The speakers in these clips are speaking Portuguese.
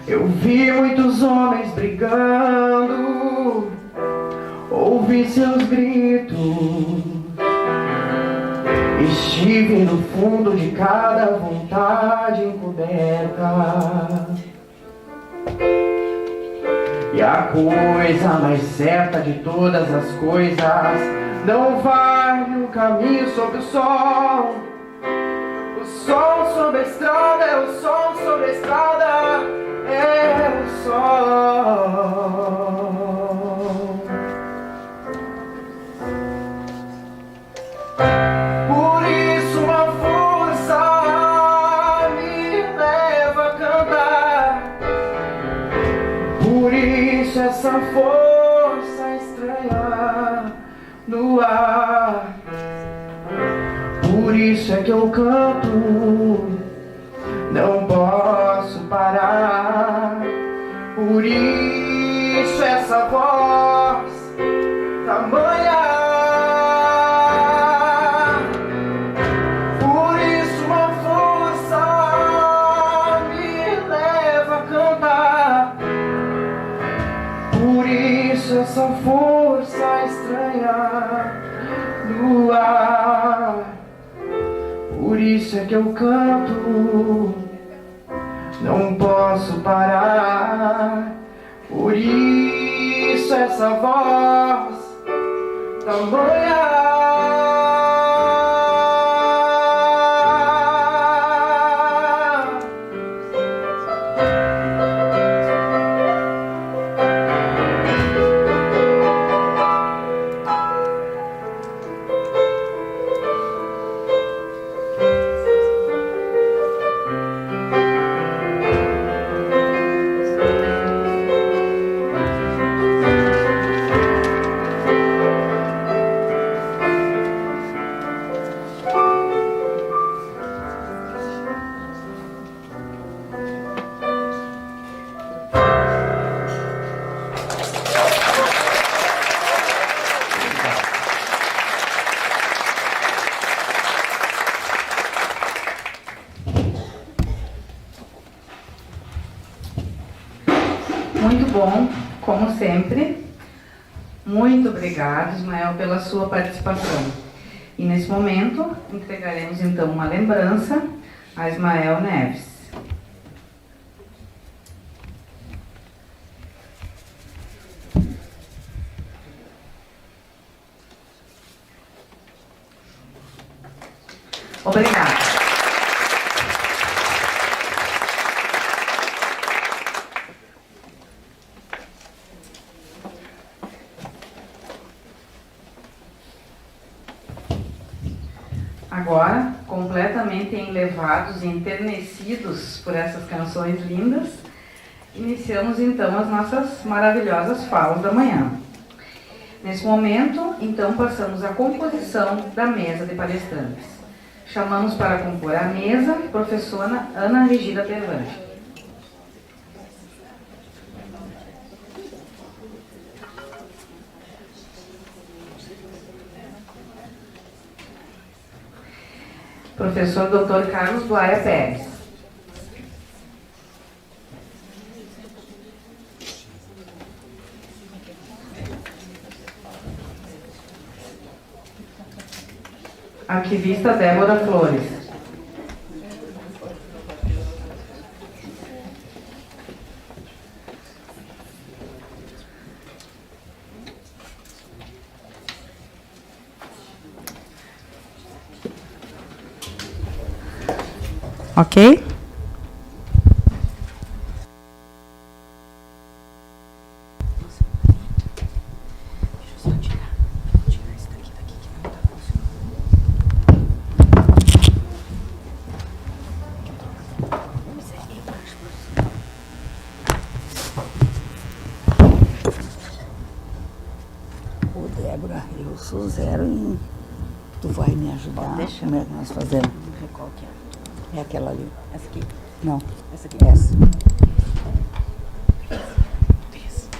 Eu vi muitos homens brigando, ouvi seus gritos, estive no fundo de cada vontade encoberta. E a coisa mais certa de todas as coisas não vale um caminho sobre o sol. O sol sobre a estrada é o sol sobre a estrada, é o sol. Por isso uma força me leva a cantar. Por isso essa força estranha no ar. Por isso é que eu canto, não posso parar. Por isso essa voz tamanha. Por isso uma força me leva a cantar. Por isso essa força estranha no ar. Por isso é que eu canto, não posso parar. Por isso essa voz tamanha. Muito bom, como sempre. Muito obrigado, Ismael, pela sua participação. E nesse momento, entregaremos então uma lembrança a Ismael Neves. Obrigada. Agora, completamente enlevados e enternecidos por essas canções lindas, iniciamos então as nossas maravilhosas falas da manhã. Nesse momento, então, passamos à composição da mesa de palestrantes. Chamamos para compor a mesa a professora Ana Regina Berlange. Professor Dr. Carlos Blaia Pérez. Arquivista Débora Flores. Ok? Ô, Débora, eu sou zero em... Tu vai me ajudar? Deixa. Como é que nós fazemos? Qual que é? É aquela ali. Essa aqui? Não, Essa aqui? essa. Isso.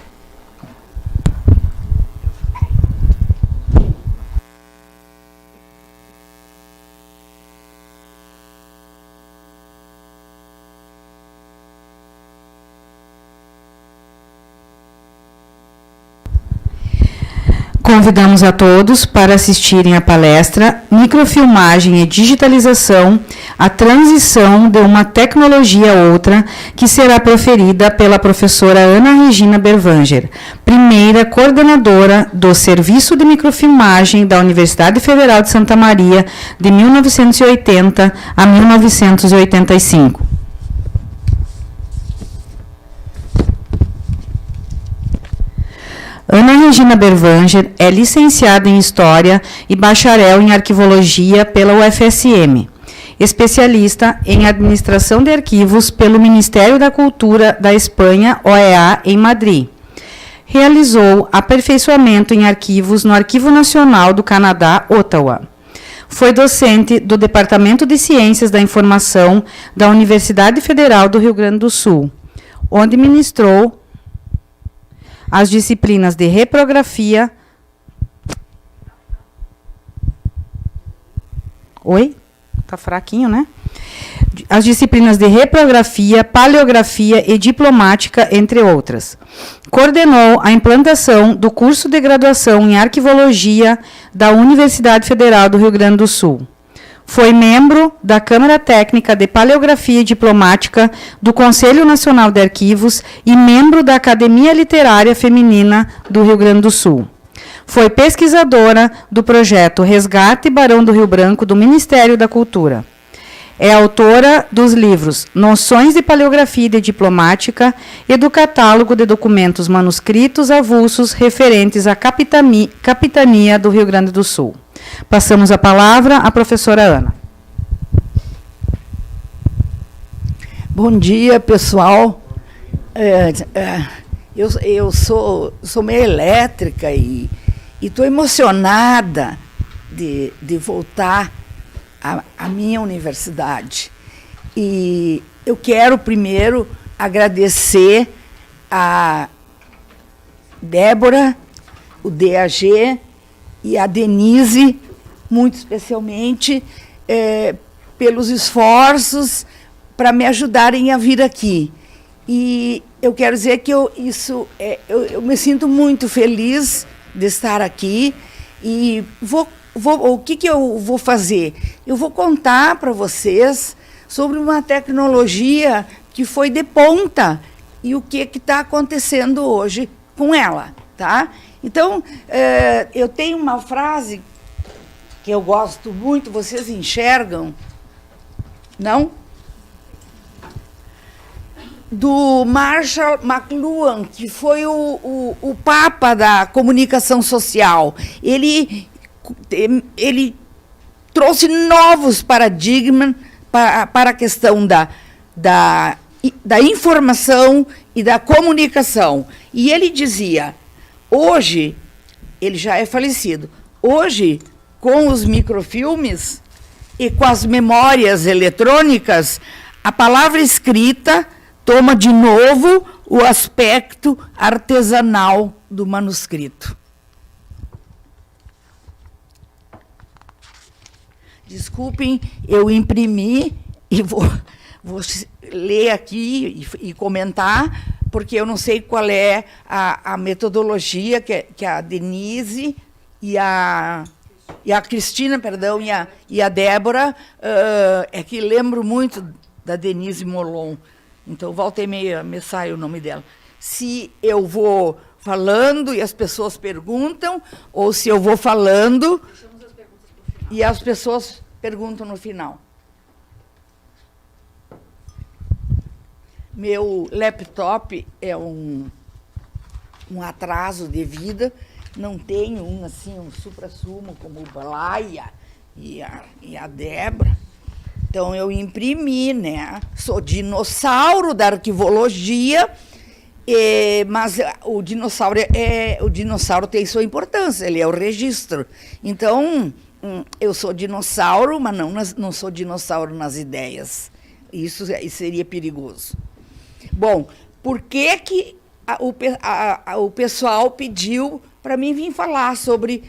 Convidamos a todos para assistirem à palestra Microfilmagem e Digitalização, a transição de uma tecnologia a outra, que será proferida pela professora Ana Regina Berwanger, primeira coordenadora do Serviço de Microfilmagem da Universidade Federal de Santa Maria, de 1980 a 1985. Ana Regina Berwanger é licenciada em História e bacharel em Arquivologia pela UFSM, especialista em Administração de Arquivos pelo Ministério da Cultura da Espanha, OEA, em Madrid. Realizou aperfeiçoamento em arquivos no Arquivo Nacional do Canadá, Ottawa. Foi docente do Departamento de Ciências da Informação da Universidade Federal do Rio Grande do Sul, onde ministrou as disciplinas de reprografia. Oi? Tá fraquinho, né? As disciplinas de reprografia, paleografia e diplomática, entre outras. Coordenou a implantação do curso de graduação em arquivologia da Universidade Federal do Rio Grande do Sul. Foi membro da Câmara Técnica de Paleografia e Diplomática do Conselho Nacional de Arquivos e membro da Academia Literária Feminina do Rio Grande do Sul. Foi pesquisadora do projeto Resgate Barão do Rio Branco do Ministério da Cultura. É autora dos livros Noções de Paleografia e de Diplomática e do catálogo de documentos manuscritos avulsos referentes à capitania do Rio Grande do Sul. Passamos a palavra à professora Ana. Bom dia, pessoal. Eu sou meio elétrica e estou emocionada de voltar à minha universidade. E eu quero primeiro agradecer a Débora, o DAG e a Denise, muito especialmente, pelos esforços para me ajudarem a vir aqui. E eu quero dizer que eu me sinto muito feliz de estar aqui e o que eu vou fazer? Eu vou contar para vocês sobre uma tecnologia que foi de ponta e o que está acontecendo hoje com ela, tá? Então, eu tenho uma frase que eu gosto muito, vocês enxergam? Não? Do Marshall McLuhan, que foi o papa da comunicação social. Ele trouxe novos paradigmas para a questão da informação e da comunicação. E ele dizia, hoje, ele já é falecido, hoje, com os microfilmes e com as memórias eletrônicas, a palavra escrita toma de novo o aspecto artesanal do manuscrito. Desculpem, eu imprimi e vou ler aqui e comentar, porque eu não sei qual é a metodologia que a Denise e a Cristina, perdão, e a Débora, é que lembro muito da Denise Molon. Então, volta e meia, me sai o nome dela. Se eu vou falando e as pessoas perguntam, ou se eu vou falando e as pessoas perguntam no final. Meu laptop é um atraso de vida, não tenho um supra-sumo como o Blaia e a Débora. Então, eu imprimi, né? Sou dinossauro da arquivologia, mas o dinossauro tem sua importância, ele é o registro. Então, eu sou dinossauro, mas não sou dinossauro nas ideias. Isso seria perigoso. Bom, por que o pessoal pediu para mim vir falar sobre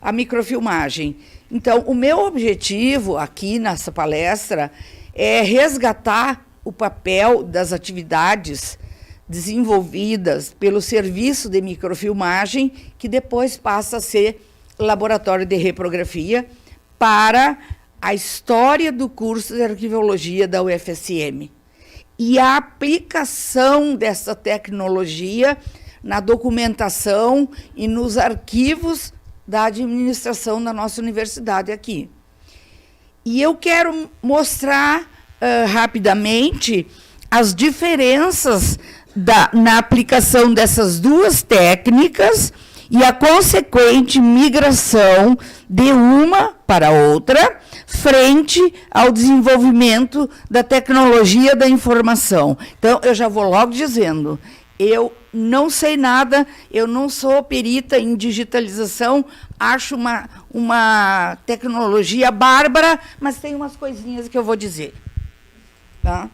a microfilmagem? Então, o meu objetivo aqui nessa palestra é resgatar o papel das atividades desenvolvidas pelo Serviço de Microfilmagem, que depois passa a ser Laboratório de Reprografia, para a história do curso de Arquivologia da UFSM. E a aplicação dessa tecnologia na documentação e nos arquivos da administração da nossa universidade aqui. E eu quero mostrar rapidamente as diferenças na aplicação dessas duas técnicas e a consequente migração de uma para outra frente ao desenvolvimento da tecnologia da informação. Então, eu já vou logo dizendo, eu não sei nada, eu não sou perita em digitalização, acho uma tecnologia bárbara, mas tem umas coisinhas que eu vou dizer. Tá?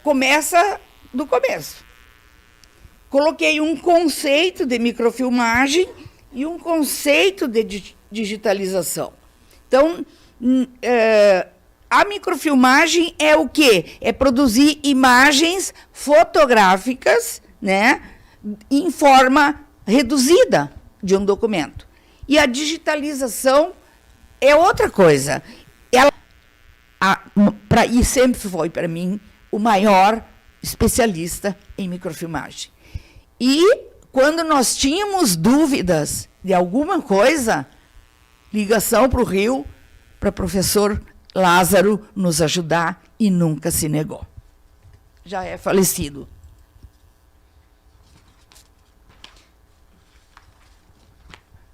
Começa do começo. Coloquei um conceito de microfilmagem e um conceito de digitalização. Então, a microfilmagem é o quê? É produzir imagens fotográficas, né, em forma reduzida de um documento. E a digitalização é outra coisa. E sempre foi, para mim, o maior especialista em microfilmagem. E, quando nós tínhamos dúvidas de alguma coisa, ligação para o Rio, para o professor Lázaro nos ajudar, e nunca se negou. Já é falecido.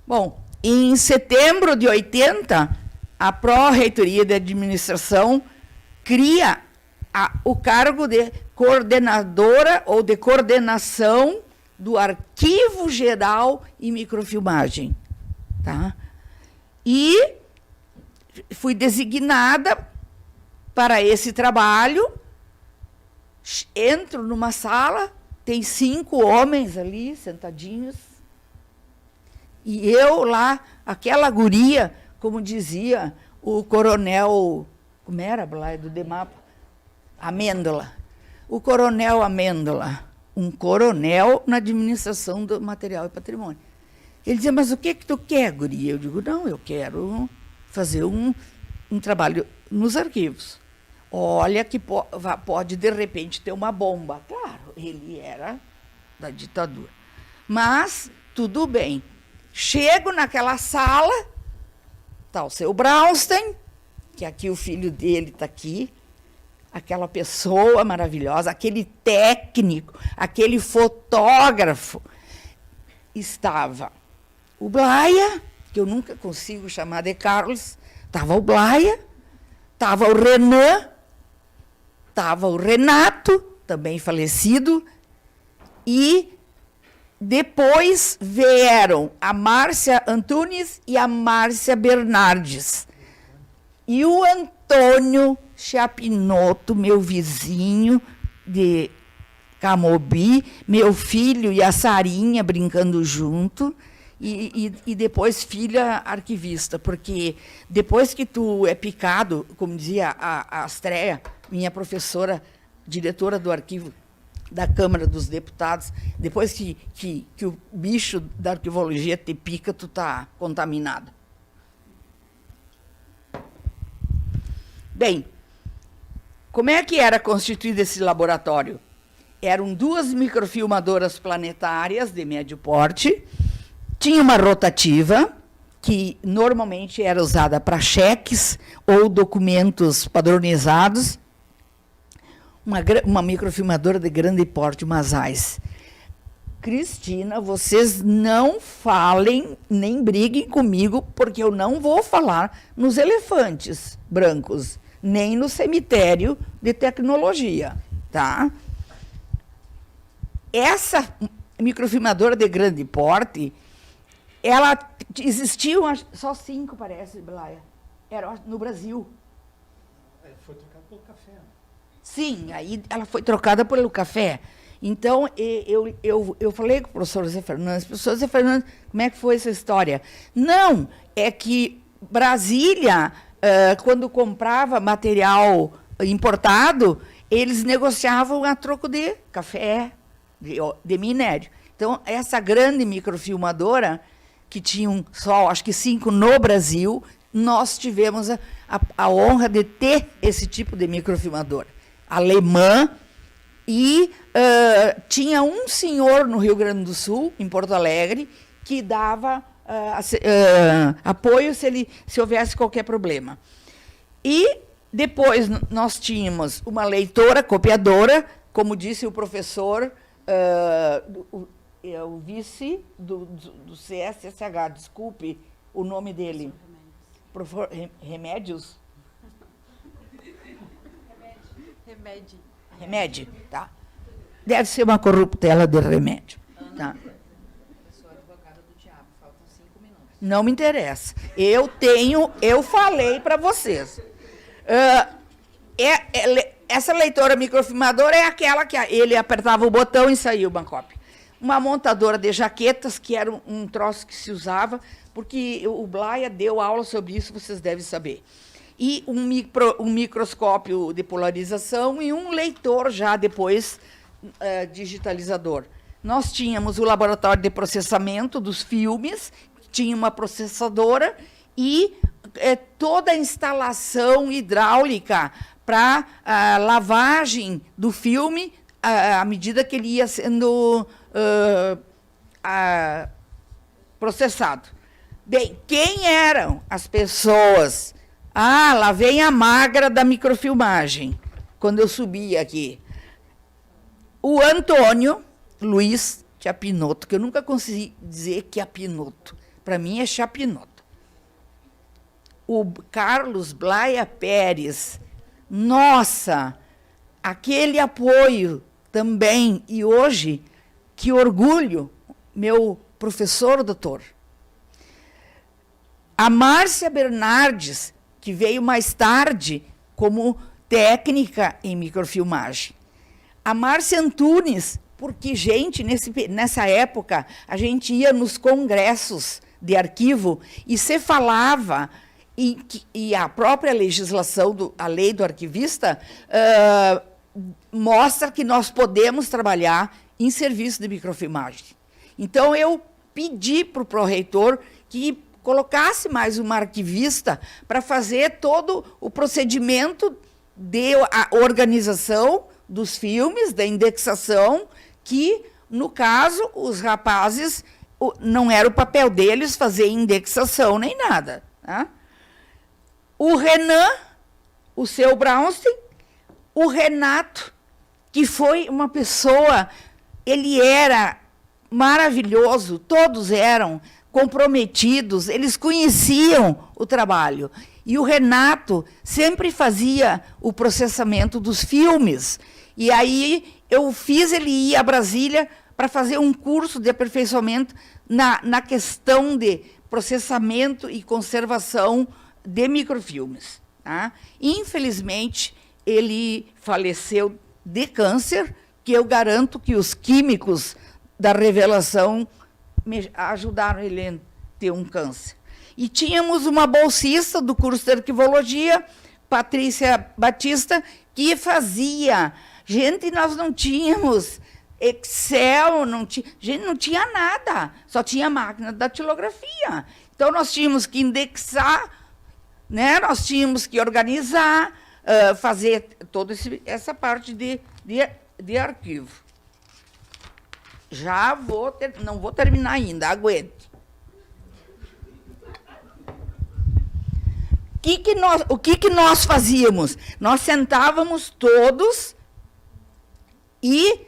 Bom, em setembro de 80, a Pró-Reitoria de Administração cria o cargo de coordenadora ou de coordenação do Arquivo Geral e Microfilmagem. Tá? E fui designada para esse trabalho. Entro numa sala, tem 5 homens ali, sentadinhos, e eu lá, aquela guria, como dizia o coronel, como era, Blay, do DEMAP? Amêndola. O coronel Amêndola, um coronel na administração do material e patrimônio. Ele dizia, mas o que tu quer, guria? Eu digo, não, eu quero fazer um trabalho nos arquivos. Olha que pode, de repente, ter uma bomba. Claro, ele era da ditadura. Mas, tudo bem. Chego naquela sala, está o seu Braunstein, que aqui o filho dele está aqui, aquela pessoa maravilhosa, aquele técnico, aquele fotógrafo. Estava o Blaia, que eu nunca consigo chamar de Carlos, estava o Blaia, estava o Renan, estava o Renato, também falecido, e depois vieram a Márcia Antunes e a Márcia Bernardes. E o Antônio Chapinotto, meu vizinho de Camobi, meu filho e a Sarinha brincando junto, e depois filha arquivista, porque depois que tu é picado, como dizia a Astreia, minha professora, diretora do arquivo da Câmara dos Deputados, depois que o bicho da arquivologia te pica, tu está contaminado. Bem, como é que era constituído esse laboratório? Eram 2 microfilmadoras planetárias de médio porte, tinha uma rotativa, que normalmente era usada para cheques ou documentos padronizados, uma microfilmadora de grande porte, uma Zeiss. Cristina, vocês não falem, nem briguem comigo, porque eu não vou falar nos elefantes brancos, nem no cemitério de tecnologia, tá? Essa microfilmadora de grande porte, ela existiam só 5, parece, Blaia. Era no Brasil. Foi trocada pelo café. Sim, aí ela foi trocada pelo café. Então, eu falei com o professor José Fernandes, professor José Fernandes, como é que foi essa história? Não, é que Brasília, quando comprava material importado, eles negociavam a troco de café, de minério. Então, essa grande microfilmadora, que tinham só, acho que 5 no Brasil, nós tivemos a honra de ter esse tipo de microfilmadora. Alemã, e tinha um senhor no Rio Grande do Sul, em Porto Alegre, que dava apoio se houvesse qualquer problema. E depois nós tínhamos uma leitora, copiadora, como disse o professor, o vice do CSSH, desculpe o nome dele. Professor Remédios? Remédio, tá? Deve ser uma corruptela de remédio. Tá? Não me interessa. Eu falei para vocês. Essa leitora microfilmadora é aquela que ele apertava o botão e saía uma cópia. Uma montadora de jaquetas, que era um troço que se usava, porque o Blaia deu aula sobre isso, vocês devem saber. E um microscópio de polarização e um leitor já depois digitalizador. Nós tínhamos o laboratório de processamento dos filmes, tinha uma processadora e toda a instalação hidráulica para a lavagem do filme à medida que ele ia sendo processado. Bem, quem eram as pessoas? Lá vem a magra da microfilmagem, quando eu subi aqui. O Antônio Luiz Chapinotto, que eu nunca consegui dizer que é Pinotto. Para mim é Chapinotto. O Carlos Blaia Pérez. Nossa, aquele apoio também. E hoje, que orgulho, meu professor, doutor. A Márcia Bernardes, que veio mais tarde como técnica em microfilmagem. A Márcia Antunes, porque, gente, nessa época, a gente ia nos congressos de arquivo e se falava, e a própria legislação, a lei do arquivista, mostra que nós podemos trabalhar em serviço de microfilmagem. Então, eu pedi para o pró-reitor que colocasse mais uma arquivista para fazer todo o procedimento de organização dos filmes, da indexação, que, no caso, os rapazes, não era o papel deles fazer indexação nem nada. Tá? O Renan, o seu Braunstein, o Renato, que foi uma pessoa, ele era maravilhoso, todos eram comprometidos, eles conheciam o trabalho. E o Renato sempre fazia o processamento dos filmes. E aí eu fiz ele ir a Brasília para fazer um curso de aperfeiçoamento na questão de processamento e conservação de microfilmes. Tá? Infelizmente, ele faleceu de câncer, que eu garanto que os químicos da revelação ajudaram ele a ter um câncer. E tínhamos uma bolsista do curso de arquivologia, Patrícia Batista, que fazia. Gente, nós não tínhamos Excel, gente, não tinha nada, só tinha máquina da datilografia. Então, nós tínhamos que indexar, né? Nós tínhamos que organizar, fazer toda essa parte de arquivo. Já não vou terminar ainda, aguente. O que nós fazíamos? Nós sentávamos todos e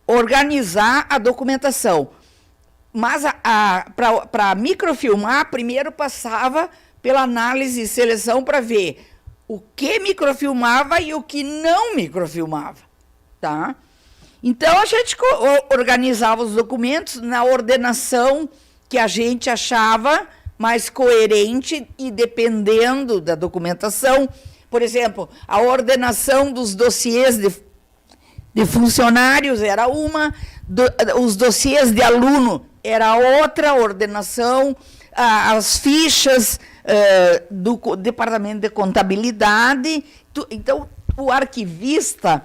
organizar a documentação. Mas para microfilmar, primeiro passava pela análise e seleção para ver o que microfilmava e o que não microfilmava. Tá? Então, a gente organizava os documentos na ordenação que a gente achava mais coerente e dependendo da documentação. Por exemplo, a ordenação dos dossiês de funcionários era uma, os dossiês de aluno era outra ordenação, as fichas do departamento de contabilidade. Então, o arquivista,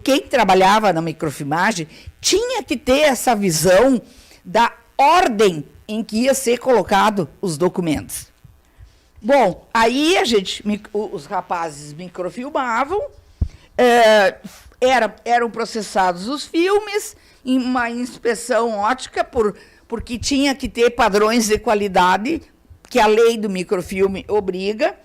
quem trabalhava na microfilmagem, tinha que ter essa visão da ordem em que ia ser colocado os documentos. Bom, aí os rapazes microfilmavam, eram processados os filmes, em uma inspeção ótica, porque tinha que ter padrões de qualidade que a lei do microfilme obriga,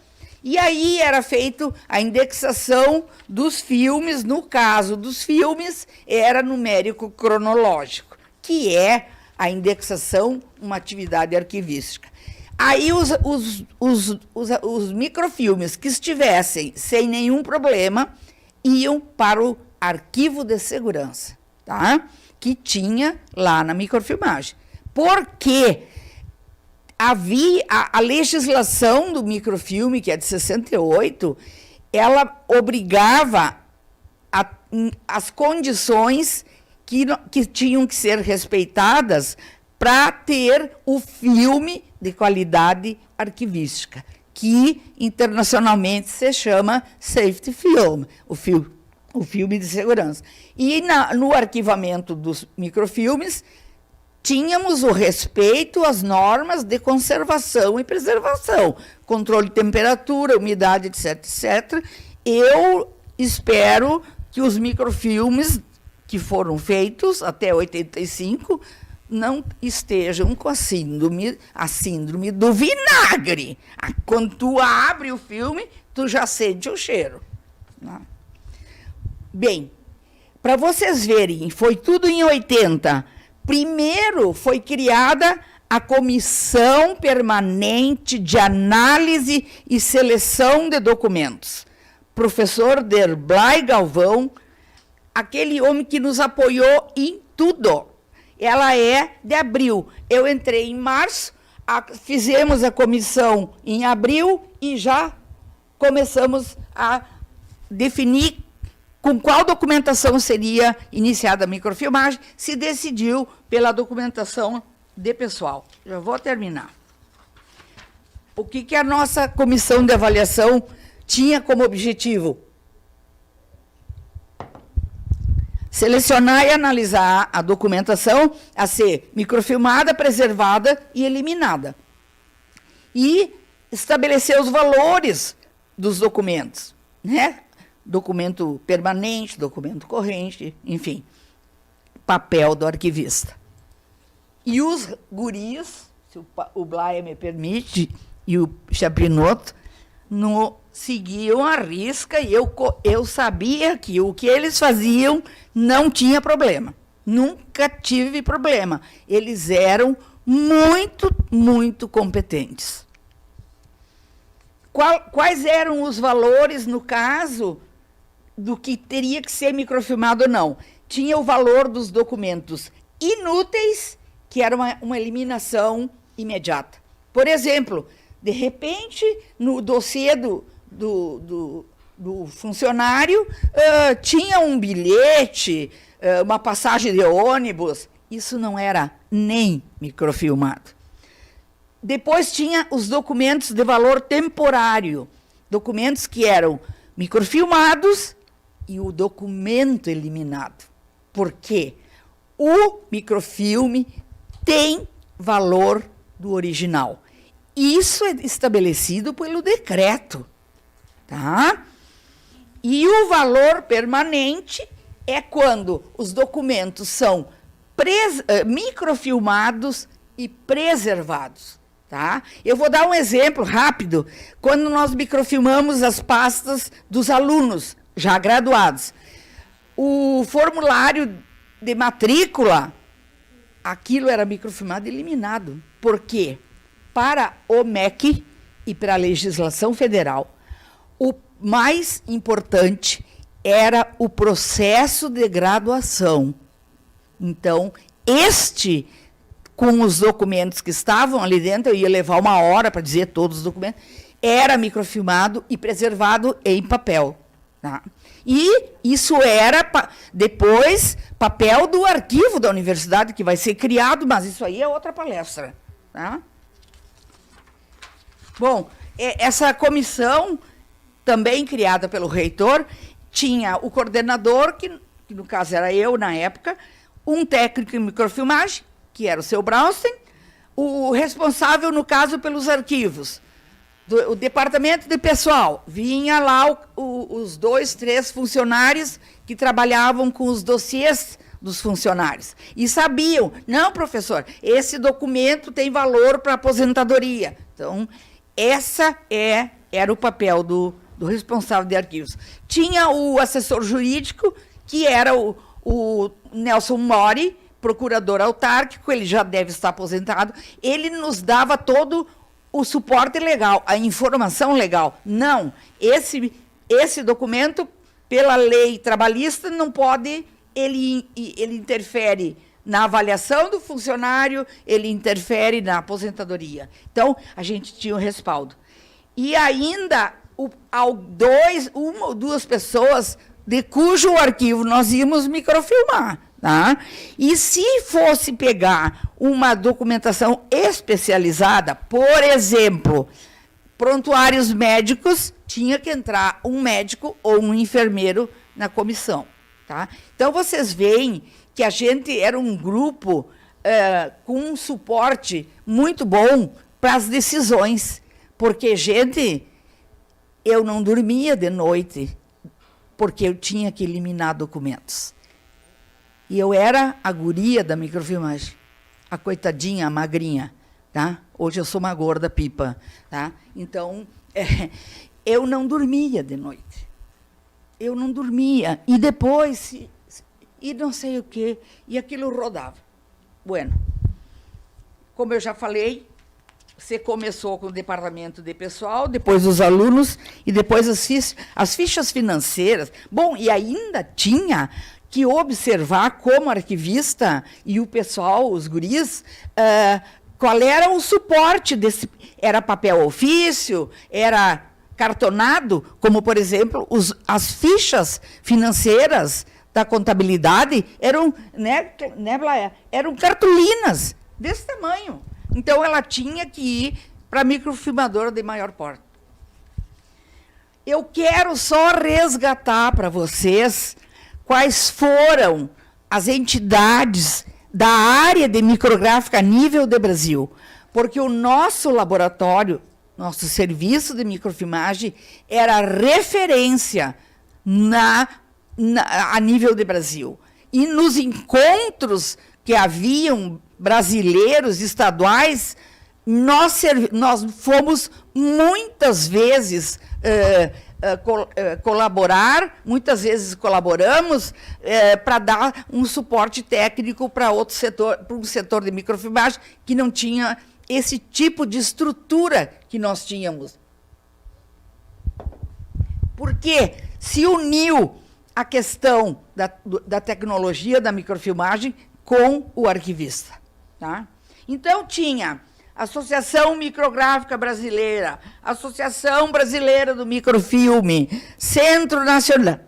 e aí era feito a indexação dos filmes. No caso dos filmes, era numérico cronológico, que é a indexação, uma atividade arquivística. Aí os microfilmes que estivessem sem nenhum problema iam para o arquivo de segurança, tá? Que tinha lá na microfilmagem. Porque havia a legislação do microfilme, que é de 68, ela obrigava as condições que tinham que ser respeitadas para ter o filme de qualidade arquivística, que internacionalmente se chama safety film, o filme de segurança. E no arquivamento dos microfilmes, tínhamos o respeito às normas de conservação e preservação, controle de temperatura, umidade, etc, etc. Eu espero que os microfilmes que foram feitos até 85 não estejam com a síndrome do vinagre. Quando tu abre o filme, tu já sente o cheiro. Bem, para vocês verem, foi tudo em 80. Primeiro foi criada a Comissão Permanente de Análise e Seleção de Documentos. Professor Derblay Galvão, aquele homem que nos apoiou em tudo. Ela é de abril. Eu entrei em março, fizemos a comissão em abril e já começamos a definir com qual documentação seria iniciada a microfilmagem. Se decidiu pela documentação de pessoal. Já vou terminar. O que a nossa comissão de avaliação tinha como objetivo? Selecionar e analisar a documentação a ser microfilmada, preservada e eliminada. E estabelecer os valores dos documentos, né? Documento permanente, documento corrente, enfim, papel do arquivista. E os guris, se o Blaia me permite, e o Chaprinoto, seguiam a risca, e eu sabia que o que eles faziam não tinha problema. Nunca tive problema. Eles eram muito, muito competentes. Quais eram os valores, no caso, do que teria que ser microfilmado ou não? Tinha o valor dos documentos inúteis, que era uma eliminação imediata. Por exemplo, de repente, no dossiê do funcionário, tinha um bilhete, uma passagem de ônibus. Isso não era nem microfilmado. Depois tinha os documentos de valor temporário, documentos que eram microfilmados e o documento eliminado. Por quê? O microfilme tem valor do original. Isso é estabelecido pelo decreto, tá? E o valor permanente é quando os documentos são microfilmados e preservados, tá? Eu vou dar um exemplo rápido. Quando nós microfilmamos as pastas dos alunos já graduados, o formulário de matrícula, aquilo era microfilmado e eliminado. Por quê? Para o MEC e para a legislação federal, o mais importante era o processo de graduação. Então, com os documentos que estavam ali dentro, eu ia levar 1 hora para dizer todos os documentos, era microfilmado e preservado em papel. Tá? E isso era, depois, papel do arquivo da universidade, que vai ser criado, mas isso aí é outra palestra. Tá? Bom, essa comissão também criada pelo reitor, tinha o coordenador, que no caso era eu na época, um técnico em microfilmagem, que era o seu Brausten, o responsável, no caso, pelos arquivos, o departamento de pessoal, vinha lá os 2, 3 funcionários que trabalhavam com os dossiês dos funcionários. E sabiam, não, professor, esse documento tem valor para aposentadoria. Então, era o papel do responsável de arquivos. Tinha o assessor jurídico, que era o Nelson Mori, procurador autárquico, ele já deve estar aposentado, ele nos dava todo o suporte legal, a informação legal. Não, esse documento, pela lei trabalhista, não pode, ele interfere na avaliação do funcionário, ele interfere na aposentadoria. Então, a gente tinha o respaldo. E ainda, uma ou duas pessoas de cujo arquivo nós íamos microfilmar. Tá? E se fosse pegar uma documentação especializada, por exemplo, prontuários médicos, tinha que entrar um médico ou um enfermeiro na comissão. Tá? Então, vocês veem que a gente era um grupo com um suporte muito bom para as decisões, porque, gente, eu não dormia de noite, porque eu tinha que eliminar documentos. E eu era a guria da microfilmagem, a coitadinha, a magrinha, tá? Hoje eu sou uma gorda pipa, tá? Então, eu não dormia de noite. Eu não dormia. E depois, e não sei o quê, e aquilo rodava. Bueno, como eu já falei, você começou com o departamento de pessoal, depois os alunos, e depois as fichas financeiras. Bom, e ainda tinha que observar como arquivista e o pessoal, os guris, qual era o suporte desse... Era papel ofício, era cartonado, como, por exemplo, as fichas financeiras da contabilidade eram, eram cartolinas desse tamanho. Então, ela tinha que ir para a microfilmadora de maior porte. Eu quero só resgatar para vocês quais foram as entidades da área de micrográfica a nível de Brasil, porque o nosso laboratório, nosso serviço de microfilmagem, era referência a nível de Brasil. E nos encontros que haviam brasileiros, estaduais, nós fomos muitas vezes colaborar, muitas vezes colaboramos para dar um suporte técnico para outro setor, para um setor de microfilmagem que não tinha esse tipo de estrutura que nós tínhamos. Porque se uniu a questão da tecnologia da microfilmagem com o arquivista. Tá? Então, tinha Associação Micrográfica Brasileira, Associação Brasileira do Microfilme, Centro Nacional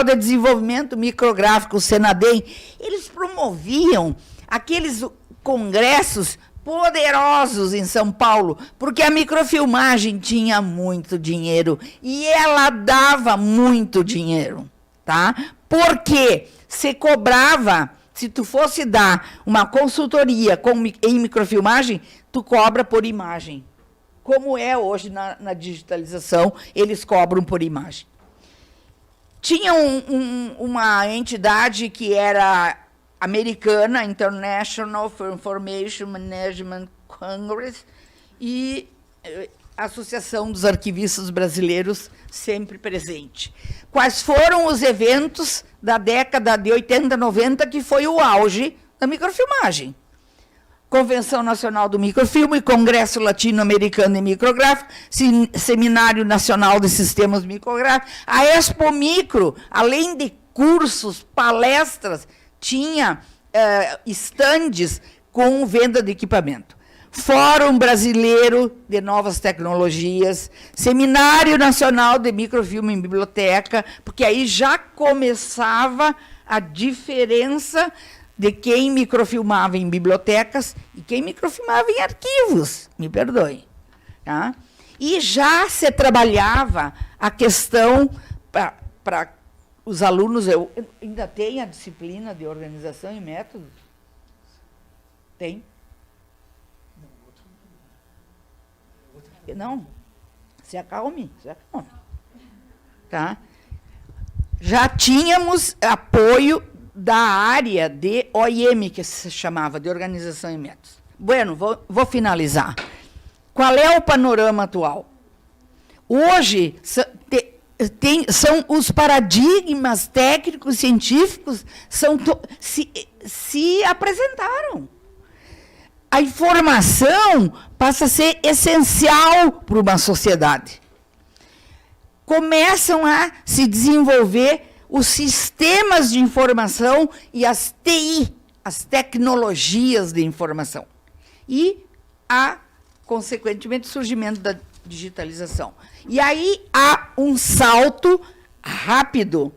de Desenvolvimento Micrográfico, Senadem. Eles promoviam aqueles congressos poderosos em São Paulo, porque a microfilmagem tinha muito dinheiro e ela dava muito dinheiro, tá? Porque se cobrava, se tu fosse dar uma consultoria em microfilmagem, tu cobra por imagem. Como é hoje na digitalização, eles cobram por imagem. Tinha uma entidade que era americana, International for Information Management Congress, e a Associação dos Arquivistas Brasileiros, sempre presente. Quais foram os eventos da década de 80, 90, que foi o auge da microfilmagem? Convenção Nacional do Microfilme, Congresso Latino-Americano de Micrográfico, Seminário Nacional de Sistemas Micrográficos, a Expo Micro, além de cursos, palestras, tinha estandes com venda de equipamento. Fórum Brasileiro de Novas Tecnologias, Seminário Nacional de Microfilme em Biblioteca, porque aí já começava a diferença de quem microfilmava em bibliotecas e quem microfilmava em arquivos, me perdoem. Tá? E já se trabalhava a questão para os alunos. Eu ainda tenho a disciplina de organização e método? Tem? Não. Se acalme. Tá? Já tínhamos apoio da área de OIM, que se chamava, de Organização e Métodos. Bueno, vou finalizar. Qual é o panorama atual? Hoje, são os paradigmas técnicos, científicos, se apresentaram. A informação passa a ser essencial para uma sociedade. Começam a se desenvolver os sistemas de informação e as TI, as tecnologias de informação. E consequentemente, o surgimento da digitalização. E aí há um salto rápido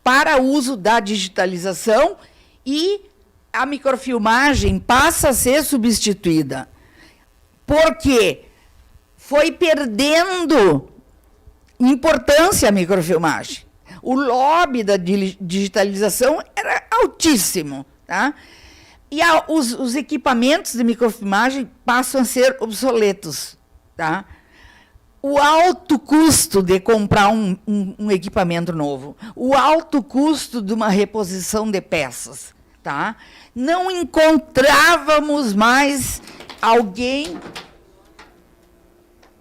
para o uso da digitalização e a microfilmagem passa a ser substituída. Porque foi perdendo importância a microfilmagem. O lobby da digitalização era altíssimo, tá? E os equipamentos de microfilmagem passam a ser obsoletos, tá? O alto custo de comprar um equipamento novo, o alto custo de uma reposição de peças, tá? Não encontrávamos mais alguém.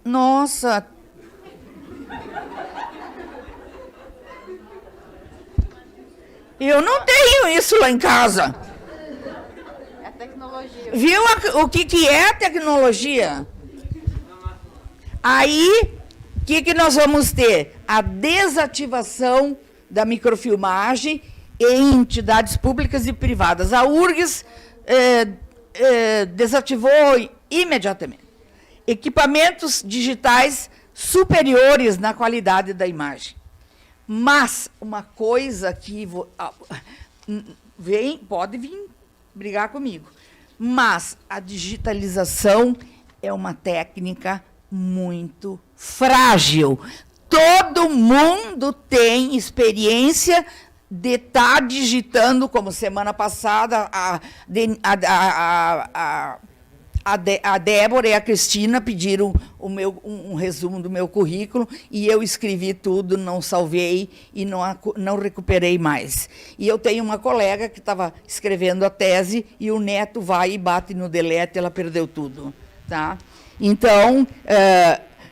Nossa! Eu não tenho isso lá em casa. É tecnologia. Viu o que é a tecnologia? Aí, o que nós vamos ter? A desativação da microfilmagem em entidades públicas e privadas. A URGS desativou imediatamente. Equipamentos digitais superiores na qualidade da imagem. Mas uma coisa que pode vir brigar comigo, mas a digitalização é uma técnica muito frágil. Todo mundo tem experiência de estar digitando, como semana passada a Débora e a Cristina pediram um resumo do meu currículo e eu escrevi tudo, não salvei e não recuperei mais. E eu tenho uma colega que estava escrevendo a tese e o neto vai e bate no delete, ela perdeu tudo. Tá? Então,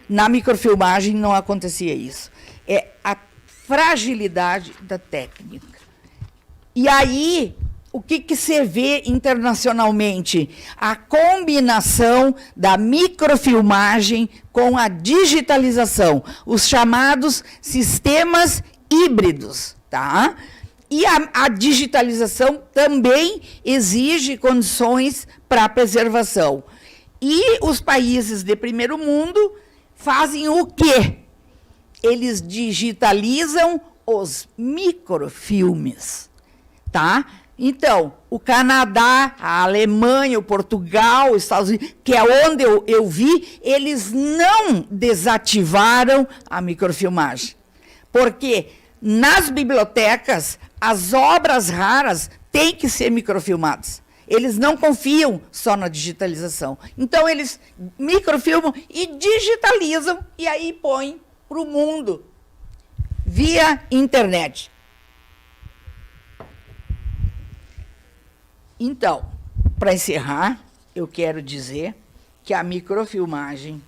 na microfilmagem não acontecia isso. É a fragilidade da técnica. E aí, o que se vê internacionalmente? A combinação da microfilmagem com a digitalização, os chamados sistemas híbridos, tá? E a digitalização também exige condições para a preservação. E os países de primeiro mundo fazem o quê? Eles digitalizam os microfilmes, tá? Então, o Canadá, a Alemanha, o Portugal, os Estados Unidos, que é onde eu vi, eles não desativaram a microfilmagem. Porque nas bibliotecas, as obras raras têm que ser microfilmadas. Eles não confiam só na digitalização. Então, eles microfilmam e digitalizam e aí põem para o mundo via internet. Então, para encerrar, eu quero dizer que a microfilmagem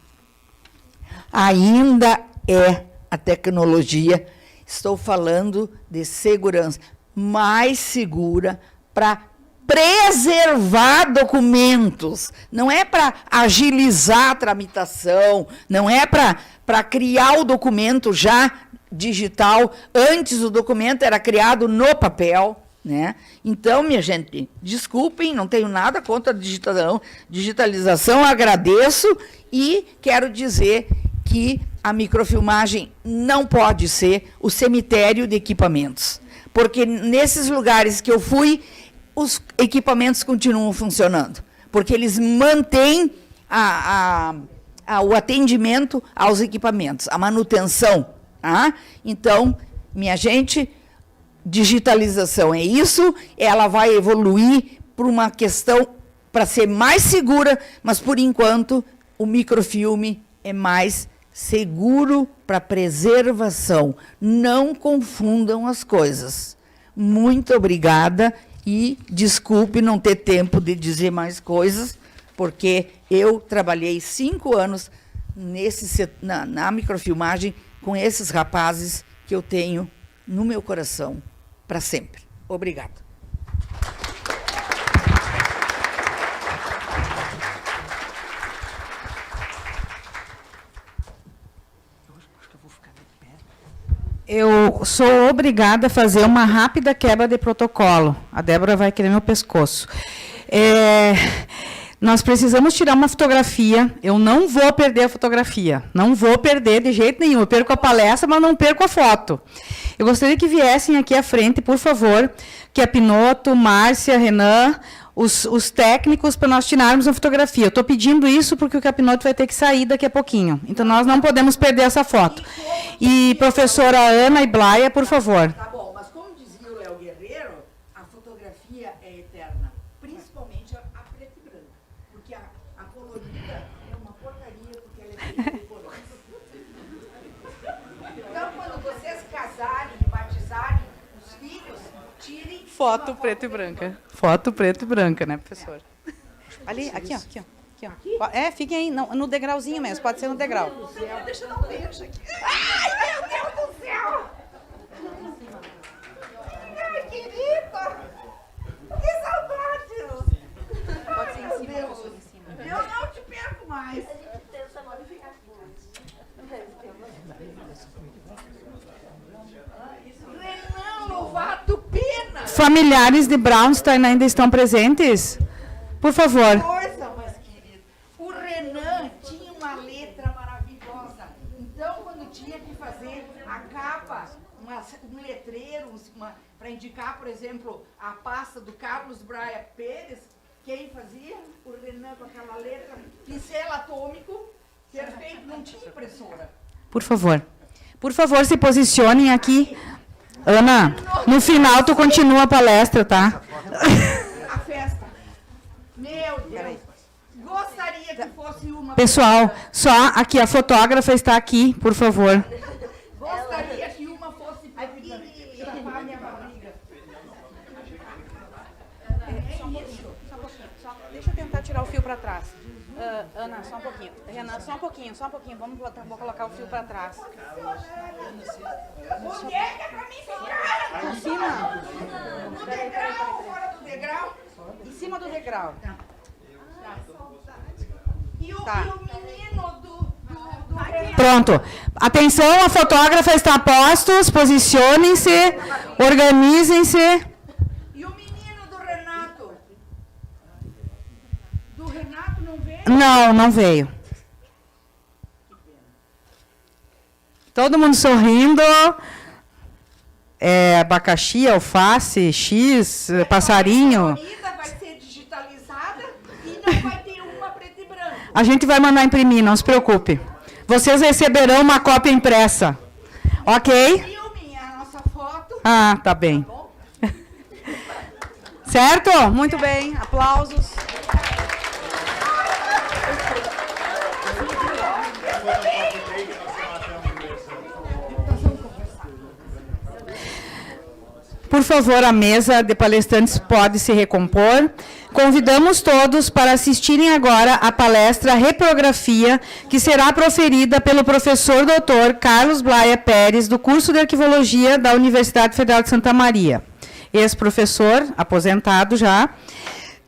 ainda é a tecnologia, estou falando de segurança, mais segura para preservar documentos, não é para agilizar a tramitação, não é para criar o documento já digital, antes o documento era criado no papel, né? Então, minha gente, desculpem, não tenho nada contra a digitalização, agradeço e quero dizer que a microfilmagem não pode ser o cemitério de equipamentos, porque nesses lugares que eu fui, os equipamentos continuam funcionando, porque eles mantêm a o atendimento aos equipamentos, a manutenção. Tá? Então, minha gente, digitalização é isso, ela vai evoluir para uma questão para ser mais segura, mas, por enquanto, o microfilme é mais seguro para preservação. Não confundam as coisas. Muito obrigada e desculpe não ter tempo de dizer mais coisas, porque eu trabalhei 5 anos na microfilmagem com esses rapazes que eu tenho no meu coração para sempre. Obrigada. Eu sou obrigada a fazer uma rápida quebra de protocolo. A Débora vai querer meu pescoço. Nós precisamos tirar uma fotografia. Eu não vou perder a fotografia. Não vou perder de jeito nenhum. Eu perco a palestra, mas não perco a foto. Eu gostaria que viessem aqui à frente, por favor, que a Pinoto, Márcia, Renan, os técnicos, para nós tirarmos a fotografia. Eu estou pedindo isso porque o Capinoto vai ter que sair daqui a pouquinho. Então, nós não podemos perder essa foto. E, professora Ana e Blaia, por favor. Tá bom, mas como dizia o Léo Guerreiro, a fotografia é eterna, principalmente a preta e branca, porque a colorida é uma porcaria, porque ela é feita de color. Então, quando vocês casarem e batizarem os filhos, tirem Foto preta e branca. Foto preta e branca, né, professor? Ali, aqui, ó. Aqui, ó. Aqui, ó. Fiquem aí, no degrauzinho mesmo, pode ser no degrau. Deixa eu dar um beijo aqui. Ai, meu Deus do céu! Ai, querida! Que saudade! Pode ser em cima, professor, em cima. Eu não te perco mais. Renan Lovato Pena! Familiares de Brownstein ainda estão presentes? Por favor. Coisa, mas querido. O Renan tinha uma letra maravilhosa. Então, quando tinha que fazer a capa, um letreiro, para indicar, por exemplo, a pasta do Carlos Braia Pérez, quem fazia? O Renan com aquela letra, pincel atômico, perfeito, não tinha impressora. Por favor. Por favor, se posicionem aqui. Ana, no final tu continua a palestra, tá? A festa. Meu Deus. Gostaria que fosse uma... Pessoal, só aqui, a fotógrafa está aqui, por favor. Gostaria que uma fosse aqui e tapar a minha barriga. Só um pouquinho. Deixa eu tentar tirar o fio para trás. Ana, só um pouquinho. Renan, só um pouquinho. Vou colocar o fio para trás. Onde é que é pra mim ficar? Em cima. No degrau ou fora do degrau? Em cima do degrau. E o menino do Renato? Pronto. Atenção, a fotógrafa está a postos. Posicionem-se. Organizem-se. E o menino do Renato? Do Renato não veio? Não, não veio. Todo mundo sorrindo. Abacaxi, alface, X, passarinho. A corrida vai ser digitalizada e não vai ter uma preta e branca. A gente vai mandar imprimir, não se preocupe. Vocês receberão uma cópia impressa. Ok? Filme a nossa foto. Ah, tá bem. Certo? Muito bem. Aplausos. Por favor, a mesa de palestrantes pode se recompor. Convidamos todos para assistirem agora à palestra Reprografia, que será proferida pelo professor doutor Carlos Blaia Pérez, do curso de Arquivologia da Universidade Federal de Santa Maria. Ex-professor, aposentado já.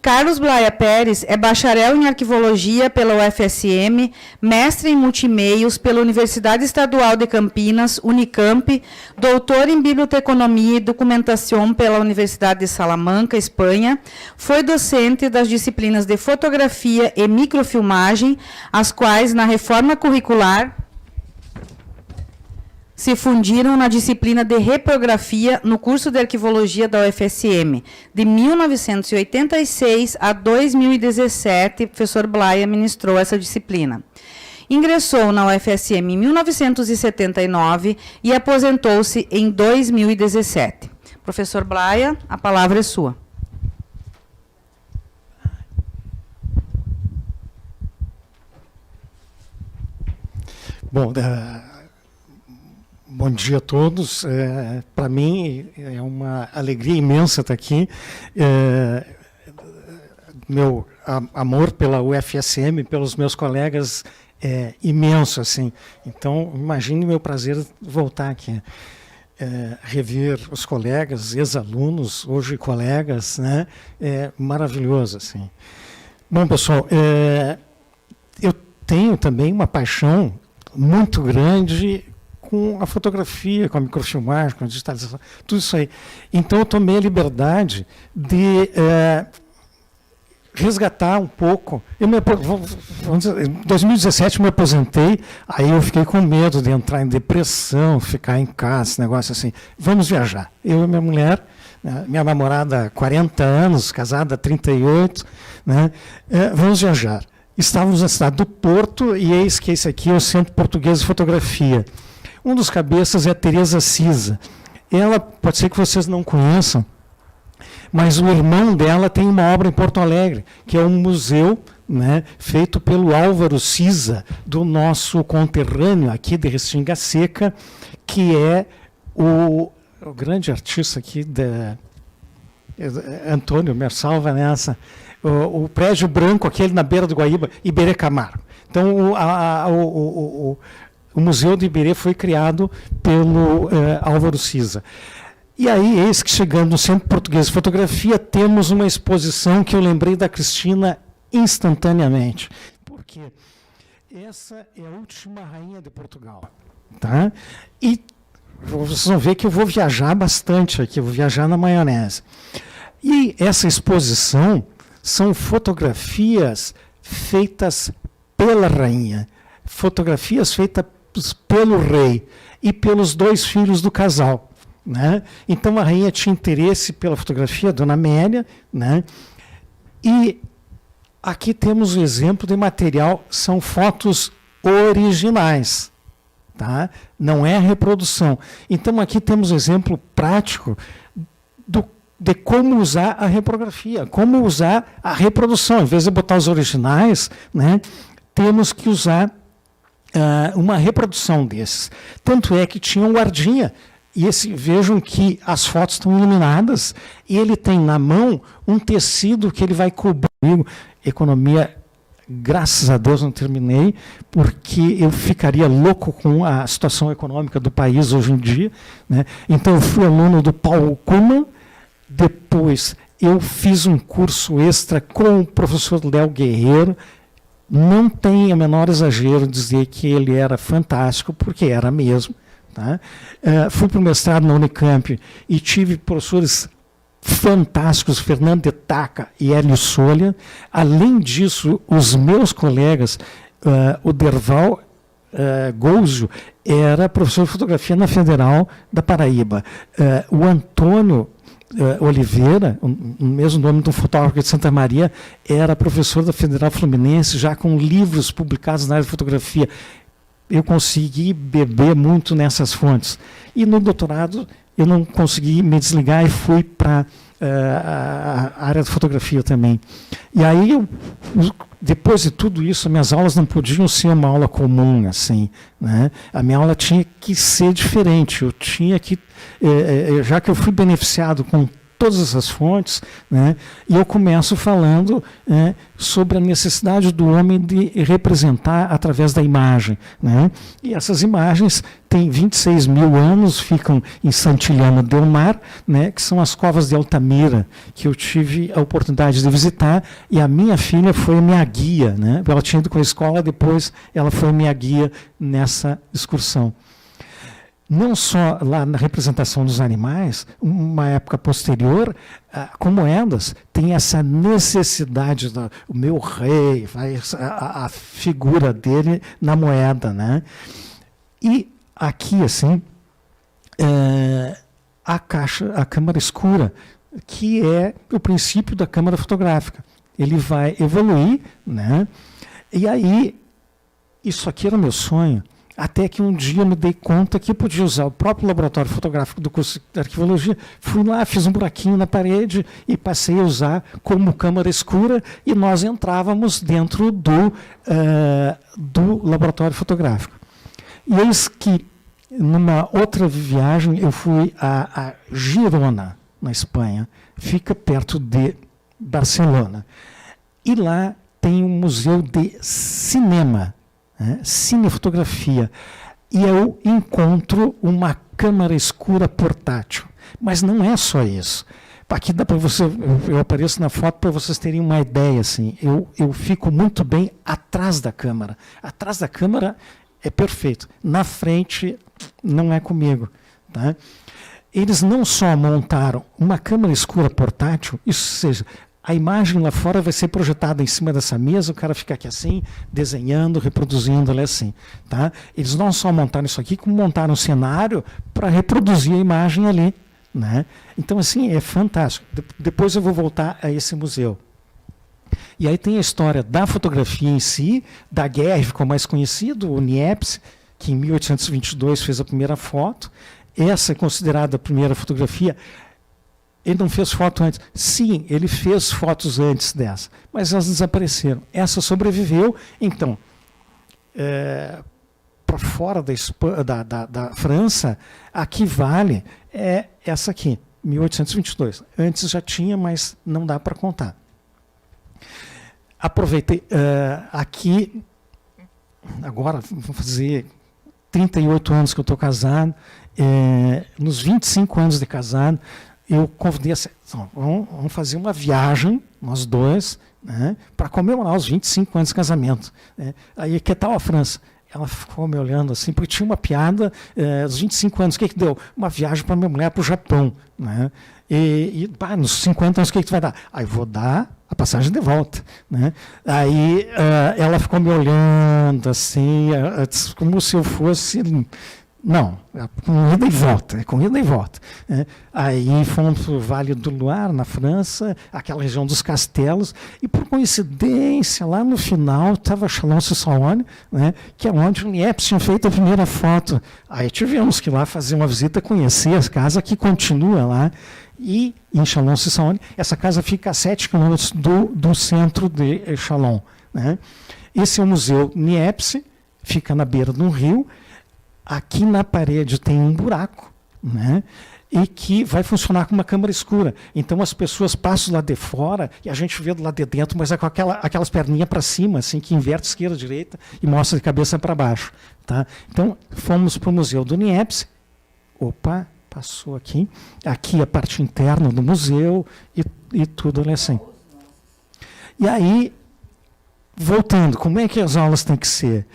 Carlos Blaia Pérez é bacharel em Arquivologia pela UFSM, mestre em Multimeios pela Universidade Estadual de Campinas, Unicamp, doutor em Biblioteconomia e Documentação pela Universidade de Salamanca, Espanha, foi docente das disciplinas de Fotografia e Microfilmagem, as quais, na reforma curricular, se fundiram na disciplina de reprografia no curso de Arquivologia da UFSM. De 1986 a 2017, o professor Blaia ministrou essa disciplina. Ingressou na UFSM em 1979 e aposentou-se em 2017. Professor Blaia, a palavra é sua. Bom, bom dia a todos. Para mim é uma alegria imensa estar aqui. Meu amor pela UFSM, pelos meus colegas, é imenso, assim. Então, imagine meu prazer voltar aqui. Rever os colegas, ex-alunos, hoje colegas, né? É maravilhoso, assim. Bom, pessoal, eu tenho também uma paixão muito grande com a fotografia, com a microfilmagem, com a digitalização, tudo isso aí. Então, eu tomei a liberdade de resgatar um pouco. Em 2017 eu me aposentei, aí eu fiquei com medo de entrar em depressão, ficar em casa, esse negócio assim. Vamos viajar. Eu e minha mulher, minha namorada há 40 anos, casada há 38, né? Vamos viajar. Estávamos na cidade do Porto e eis que esse aqui é o Centro Português de Fotografia. Um dos cabeças é a Teresa Cisa. Ela, pode ser que vocês não conheçam, mas o irmão dela tem uma obra em Porto Alegre, que é um museu, né, feito pelo Álvaro Cisa, do nosso conterrâneo aqui de Restinga Seca, que é o grande artista aqui, Antônio, me salva nessa, o prédio branco, aquele na beira do Guaíba, Iberê Camargo. Então, o Museu de Iberê foi criado pelo Álvaro Cisa. E aí, eis que chegando no Centro Português de Fotografia, temos uma exposição que eu lembrei da Cristina instantaneamente. Porque essa é a última rainha de Portugal. Tá? E vocês vão ver que eu vou viajar bastante aqui, eu vou viajar na maionese. E essa exposição são fotografias feitas pela rainha, fotografias feitas pelo rei e pelos dois filhos do casal. Né? Então a rainha tinha interesse pela fotografia, a Dona Amélia, né? E aqui temos o exemplo de material, são fotos originais, tá? Não é reprodução. Então aqui temos um exemplo prático de como usar a reprografia, como usar a reprodução. Em vez de botar os originais, né, temos que usar uma reprodução desses. Tanto é que tinha um guardinha. E vejam que as fotos estão iluminadas e ele tem na mão um tecido que ele vai cobrir. Economia, graças a Deus, não terminei, porque eu ficaria louco com a situação econômica do país hoje em dia. Né? Então, eu fui aluno do Paulo Kuhlmann, depois eu fiz um curso extra com o professor Léo Guerreiro. Não tem o menor exagero dizer que ele era fantástico, porque era mesmo. Tá? Fui para o mestrado na Unicamp e tive professores fantásticos, Fernando de Taca e Hélio Solha. Além disso, os meus colegas, o Derval Gouzio era professor de fotografia na Federal da Paraíba. O Antônio Oliveira, o mesmo nome do fotógrafo de Santa Maria, era professor da Federal Fluminense, já com livros publicados na área de fotografia. Eu consegui beber muito nessas fontes. E no doutorado eu não consegui me desligar e fui para a área de fotografia também. E aí, depois de tudo isso, minhas aulas não podiam ser uma aula comum, assim, né? A minha aula tinha que ser diferente. Eu tinha que, já que eu fui beneficiado com todas essas fontes, né, e eu começo falando sobre a necessidade do homem de representar através da imagem. Né? E essas imagens têm 26 mil anos, ficam em Santillana del Mar, né, que são as covas de Altamira, que eu tive a oportunidade de visitar, e a minha filha foi minha guia. Né? Ela tinha ido com a escola, depois ela foi minha guia nessa excursão. Não só lá na representação dos animais, uma época posterior, com moedas, tem essa necessidade o meu rei, a figura dele na moeda. Né? E aqui, assim, a câmara escura, que é o princípio da câmara fotográfica. Ele vai evoluir, né? E aí isso aqui era meu sonho, até que um dia eu me dei conta que eu podia usar o próprio laboratório fotográfico do curso de arquivologia. Fui lá, fiz um buraquinho na parede e passei a usar como câmara escura, e nós entrávamos dentro do laboratório fotográfico. E eis que, numa outra viagem, eu fui a Girona, na Espanha, fica perto de Barcelona. E lá tem um museu de cinema, cinefotografia, e eu encontro uma câmara escura portátil. Mas não é só isso. Aqui dá para você, eu apareço na foto para vocês terem uma ideia. Assim, eu fico muito bem atrás da câmera. Atrás da câmera é perfeito. Na frente não é comigo. Tá? Eles não só montaram uma câmera escura portátil, isso seja, a imagem lá fora vai ser projetada em cima dessa mesa, o cara fica aqui assim, desenhando, reproduzindo ela assim. Tá? Eles não só montaram isso aqui, como montaram um cenário para reproduzir a imagem ali. Né? Então, assim, é fantástico. Depois eu vou voltar a esse museu. E aí tem a história da fotografia em si, da guerra, ficou mais conhecido, o Niepce, que em 1822 fez a primeira foto. Essa é considerada a primeira fotografia. Ele não fez foto antes. Sim, ele fez fotos antes dessa, mas elas desapareceram. Essa sobreviveu, então, para fora da França, a que vale é essa aqui, 1822. Antes já tinha, mas não dá para contar. Aproveitei aqui, agora vou fazer 38 anos que eu estou casado, nos 25 anos de casado, eu convidei vamos fazer uma viagem, nós dois, né, para comemorar os 25 anos de casamento. Né. Aí, que tal a França? Ela ficou me olhando assim, porque tinha uma piada, dos 25 anos, o que deu? Uma viagem para minha mulher para o Japão. Né. Nos 50 anos, o que vai dar? Aí vou dar a passagem de volta. Né. Aí ela ficou me olhando assim, como se eu fosse... Não, é corrida e volta. Aí fomos para o Vale do Loire, na França, aquela região dos castelos, e por coincidência, lá no final, estava Chalon-sur-Saône, né, que é onde o Niepce tinha feito a primeira foto. Aí tivemos que ir lá fazer uma visita, conhecer a casa que continua lá, e em Chalon-sur-Saône, essa casa fica a 7 quilômetros do centro de Chalon. Né. Esse é o Museu Niepce, fica na beira de um rio. Aqui na parede tem um buraco, né, e que vai funcionar com uma câmera escura. Então as pessoas passam lá de fora e a gente vê do lado de dentro, mas é com aquelas perninhas para cima, assim, que inverte esquerda, direita e mostra de cabeça para baixo. Tá? Então fomos para o Museu do Niepce. Opa, passou aqui. Aqui a parte interna do museu e tudo ali assim. E aí, voltando, como é que as aulas têm que ser?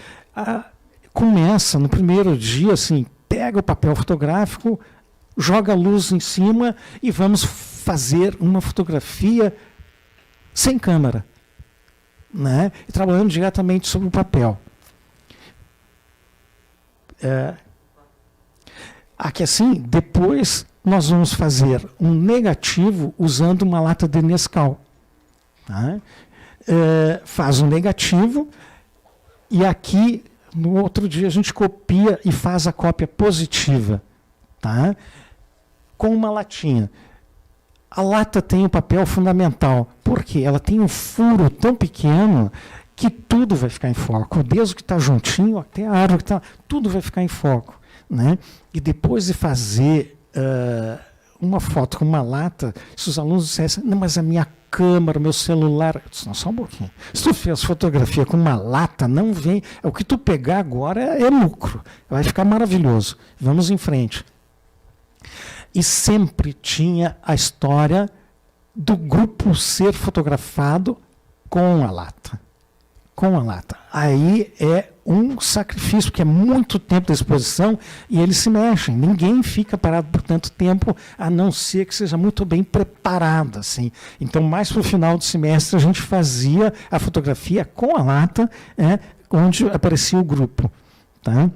Começa no primeiro dia, assim, pega o papel fotográfico, joga a luz em cima e vamos fazer uma fotografia sem câmera, né? E trabalhando diretamente sobre o papel. Aqui assim, depois nós vamos fazer um negativo usando uma lata de Nescau. Tá? Faz um negativo e aqui... No outro dia a gente copia e faz a cópia positiva, tá? Com uma latinha. A lata tem um papel fundamental, porque ela tem um furo tão pequeno que tudo vai ficar em foco, desde o que está juntinho até a árvore que está, tudo vai ficar em foco. Né? E depois de fazer uma foto com uma lata, se os alunos dissessem, não, mas a minha câmera, meu celular, eu disse, não, só um pouquinho. Se tu fez fotografia com uma lata, não vem, o que tu pegar agora é lucro, vai ficar maravilhoso. Vamos em frente. E sempre tinha a história do grupo ser fotografado com a lata. Com a lata. Aí é um sacrifício, porque é muito tempo de exposição e eles se mexem. Ninguém fica parado por tanto tempo, a não ser que seja muito bem preparado. Assim. Então, mais para o final do semestre, a gente fazia a fotografia com a lata, onde aparecia o grupo. Tá?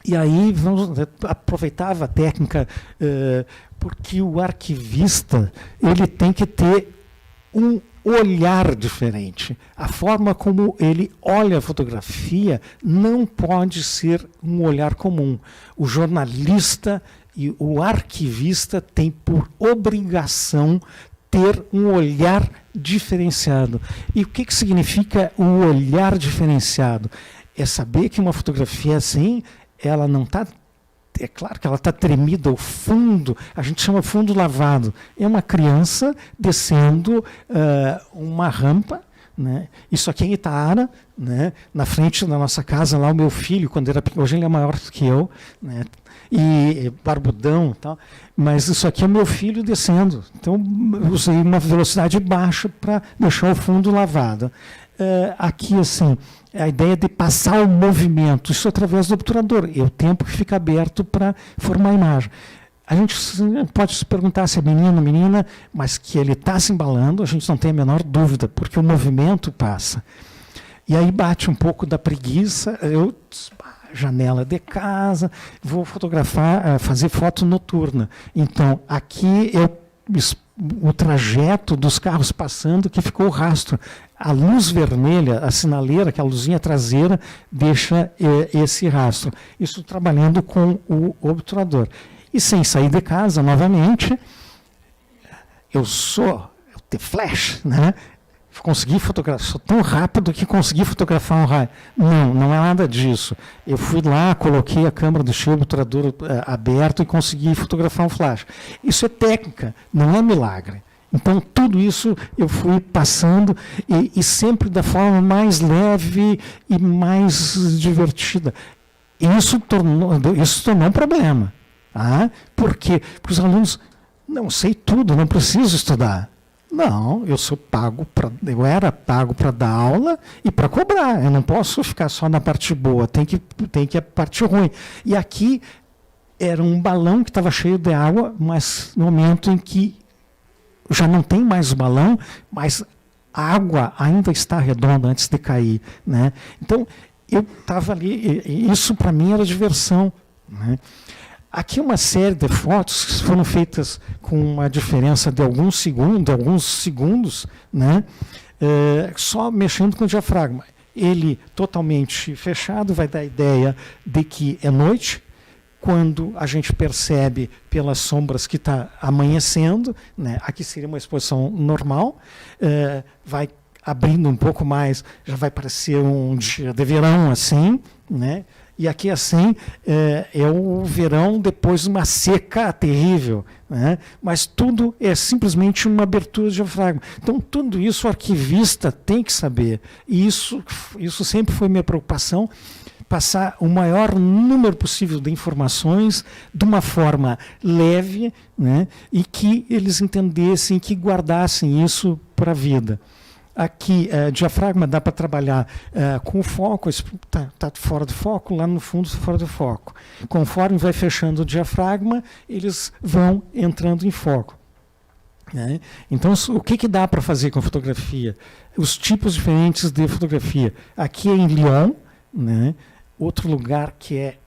E aí aproveitava a técnica, porque o arquivista ele tem que ter um olhar diferente. A forma como ele olha a fotografia não pode ser um olhar comum. O jornalista e o arquivista têm por obrigação ter um olhar diferenciado. E o que significa o olhar diferenciado? É saber que uma fotografia assim, ela não está... É claro que ela está tremida, o fundo, a gente chama fundo lavado. É uma criança descendo uma rampa, né? Isso aqui em Itaara, né? Na frente da nossa casa, lá o meu filho, quando era pequeno, hoje ele é maior do que eu, né? E barbudão e tal, mas isso aqui é o meu filho descendo. Então, eu usei uma velocidade baixa para deixar o fundo lavado. Aqui, assim, a ideia de passar o movimento, isso através do obturador, é o tempo que fica aberto para formar a imagem. A gente pode se perguntar se é menino ou menina, mas que ele está se embalando, a gente não tem a menor dúvida, porque o movimento passa. E aí bate um pouco da preguiça, janela de casa, vou fotografar, fazer foto noturna. Então, aqui o trajeto dos carros passando, que ficou o rastro. A luz vermelha, a sinaleira, aquela luzinha traseira, deixa esse rastro. Isso trabalhando com o obturador. E sem sair de casa, novamente, eu tenho flash, né? Consegui fotografar, sou tão rápido que consegui fotografar um raio. Não é nada disso. Eu fui lá, coloquei a câmera, deixei o obturador aberto e consegui fotografar um flash. Isso é técnica, não é milagre. Então, tudo isso eu fui passando e sempre da forma mais leve e mais divertida. Isso tornou um problema. Tá? Por quê? Porque os alunos, não sei tudo, não preciso estudar. Não, eu era pago para dar aula e para cobrar. Eu não posso ficar só na parte boa, tem que a parte ruim. E aqui era um balão que estava cheio de água, mas no momento em que já não tem mais o balão, mas a água ainda está redonda antes de cair, né? Então, eu estava ali, e isso para mim era diversão, né? Aqui uma série de fotos que foram feitas com uma diferença de alguns segundos, né? Só mexendo com o diafragma. Ele totalmente fechado vai dar a ideia de que é noite, quando a gente percebe pelas sombras que está amanhecendo, né? Aqui seria uma exposição normal, vai abrindo um pouco mais, já vai parecer um dia de verão assim, né? E aqui assim é o verão depois de uma seca terrível, né? Mas tudo é simplesmente uma abertura de diafragma. Então tudo isso o arquivista tem que saber. E isso sempre foi minha preocupação, passar o maior número possível de informações de uma forma leve, né? E que eles entendessem, que guardassem isso para a vida. Aqui, diafragma dá para trabalhar com o foco, está fora do foco, lá no fundo fora do foco. Conforme vai fechando o diafragma, eles vão entrando em foco. Né? Então, o que dá para fazer com a fotografia? Os tipos diferentes de fotografia. Aqui é em Lyon, né? Outro lugar que é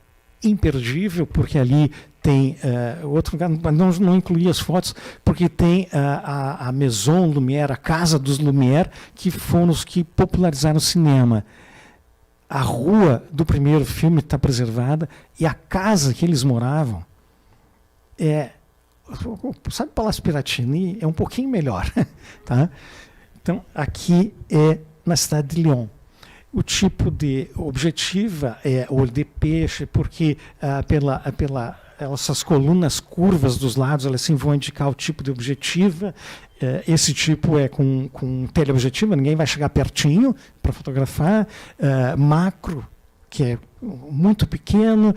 imperdível, porque ali tem outro lugar, mas não incluí as fotos, porque tem a Maison Lumière, a Casa dos Lumière, que foram os que popularizaram o cinema. A rua do primeiro filme está preservada e a casa que eles moravam sabe, Palácio Piratini é um pouquinho melhor. Tá? Então, aqui é na cidade de Lyon. O tipo de objetiva é olho de peixe, porque essas colunas curvas dos lados, elas sim vão indicar o tipo de objetiva. Esse tipo é com teleobjetiva, ninguém vai chegar pertinho para fotografar. Macro, que é muito pequeno.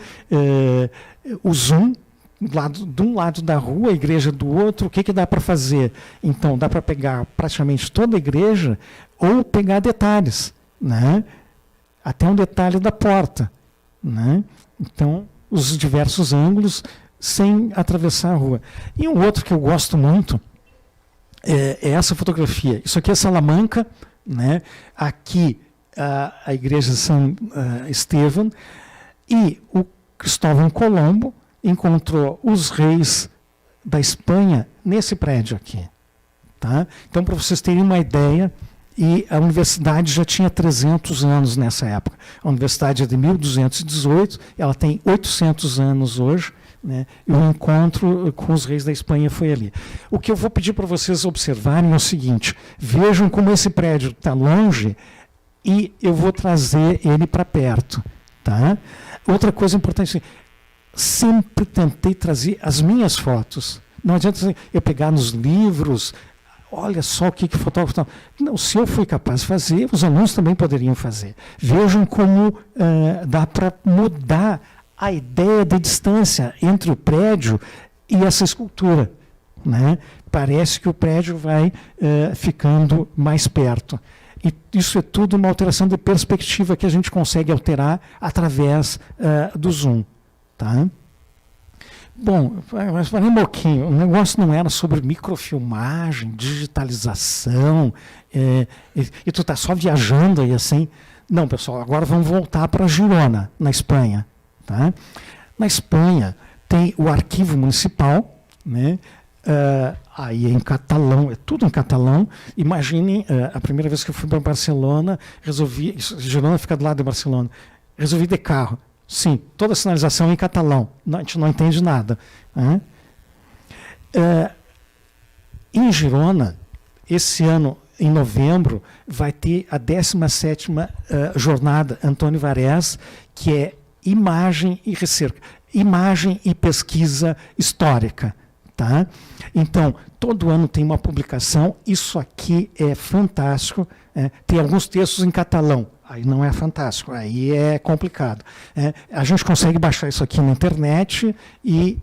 O zoom, de um lado da rua, a igreja do outro, o que dá para fazer? Então, dá para pegar praticamente toda a igreja ou pegar detalhes. Né? Até um detalhe da porta. Né? Então, os diversos ângulos sem atravessar a rua. E um outro que eu gosto muito é essa fotografia. Isso aqui é Salamanca, né? Aqui a igreja de São Estevão, e o Cristóvão Colombo encontrou os reis da Espanha nesse prédio aqui. Tá? Então, para vocês terem uma ideia, e a universidade já tinha 300 anos nessa época. A universidade é de 1218, ela tem 800 anos hoje, né? E o encontro com os reis da Espanha foi ali. O que eu vou pedir para vocês observarem é o seguinte: vejam como esse prédio está longe e eu vou trazer ele para perto. Tá? Outra coisa importante, sempre tentei trazer as minhas fotos. Não adianta eu pegar nos livros, olha só o que o fotógrafo está... Não, se eu fui capaz de fazer, os alunos também poderiam fazer. Vejam como dá para mudar a ideia de distância entre o prédio e essa escultura. Né? Parece que o prédio vai ficando mais perto. E isso é tudo uma alteração de perspectiva que a gente consegue alterar através do zoom. Tá? Bom, mas parei um pouquinho. O negócio não era sobre microfilmagem, digitalização, e tu está só viajando aí assim. Não, pessoal, agora vamos voltar para Girona, na Espanha. Tá? Na Espanha tem o arquivo municipal, né? Aí é em catalão, é tudo em catalão. Imaginem, a primeira vez que eu fui para Barcelona, Girona fica do lado de Barcelona, resolvi de carro. Sim, toda a sinalização é em catalão, a gente não entende nada. Né? Em Girona, esse ano, em novembro, vai ter a 17ª jornada Antônio Varés, que é imagem e pesquisa histórica. Tá? Então, todo ano tem uma publicação, isso aqui é fantástico, tem alguns textos em catalão, aí não é fantástico, aí é complicado. A gente consegue baixar isso aqui na internet e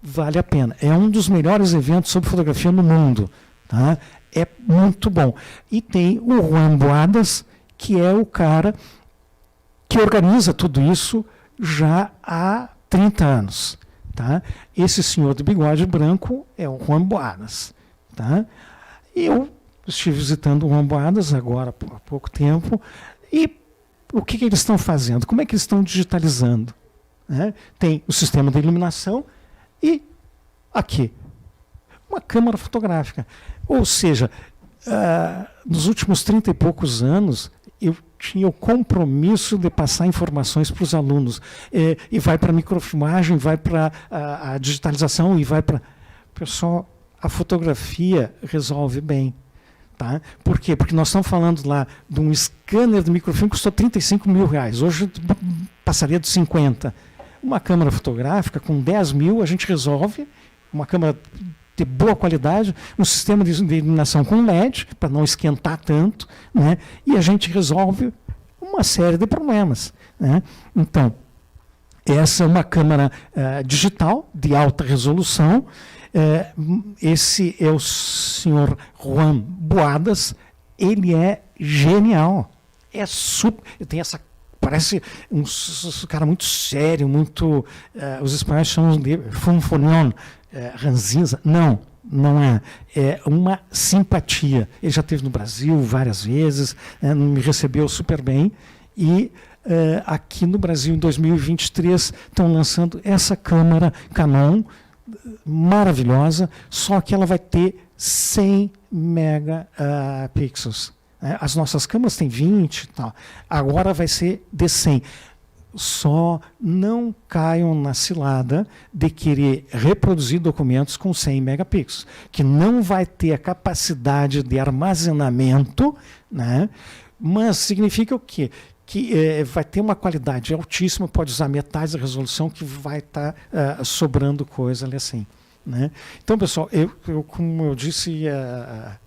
vale a pena. É um dos melhores eventos sobre fotografia no mundo. Tá? É muito bom. E tem o Juan Boadas, que é o cara que organiza tudo isso já há 30 anos. Tá? Esse senhor de bigode branco é o Juan Boadas. Tá? Eu estive visitando o Juan Boadas agora há pouco tempo, e o que eles estão fazendo? Como é que eles estão digitalizando? Né? Tem o sistema de iluminação e aqui, uma câmera fotográfica. Ou seja, nos últimos 30 e poucos anos, eu tinha o compromisso de passar informações para os alunos. E vai para a microfilmagem, vai para a digitalização e vai para... Pessoal, a fotografia resolve bem. Tá? Por quê? Porque nós estamos falando lá de um scanner de microfilme que custou R$35 mil. Hoje passaria de 50. Uma câmera fotográfica com 10 mil a gente resolve. Uma câmera de boa qualidade, um sistema de iluminação com LED, para não esquentar tanto, né? E a gente resolve uma série de problemas. Né? Então, essa é uma câmera digital de alta resolução. Esse é o senhor Juan Boadas, ele é genial. É super. Tem essa. Parece um cara muito sério, muito. Os espanhóis chamam de funfonion, ranzinza. Não, não é. É uma simpatia. Ele já esteve no Brasil várias vezes, me recebeu super bem. E aqui no Brasil, em 2023, estão lançando essa câmera Canon, maravilhosa, só que ela vai ter 100 megapixels. As nossas câmeras têm 20 e tal. Agora vai ser de 100. Só não caiam na cilada de querer reproduzir documentos com 100 megapixels, que não vai ter a capacidade de armazenamento, né? Mas significa o quê? Que vai ter uma qualidade altíssima, pode usar metade da resolução, que vai estar sobrando coisa ali assim. Né? Então, pessoal, como eu disse,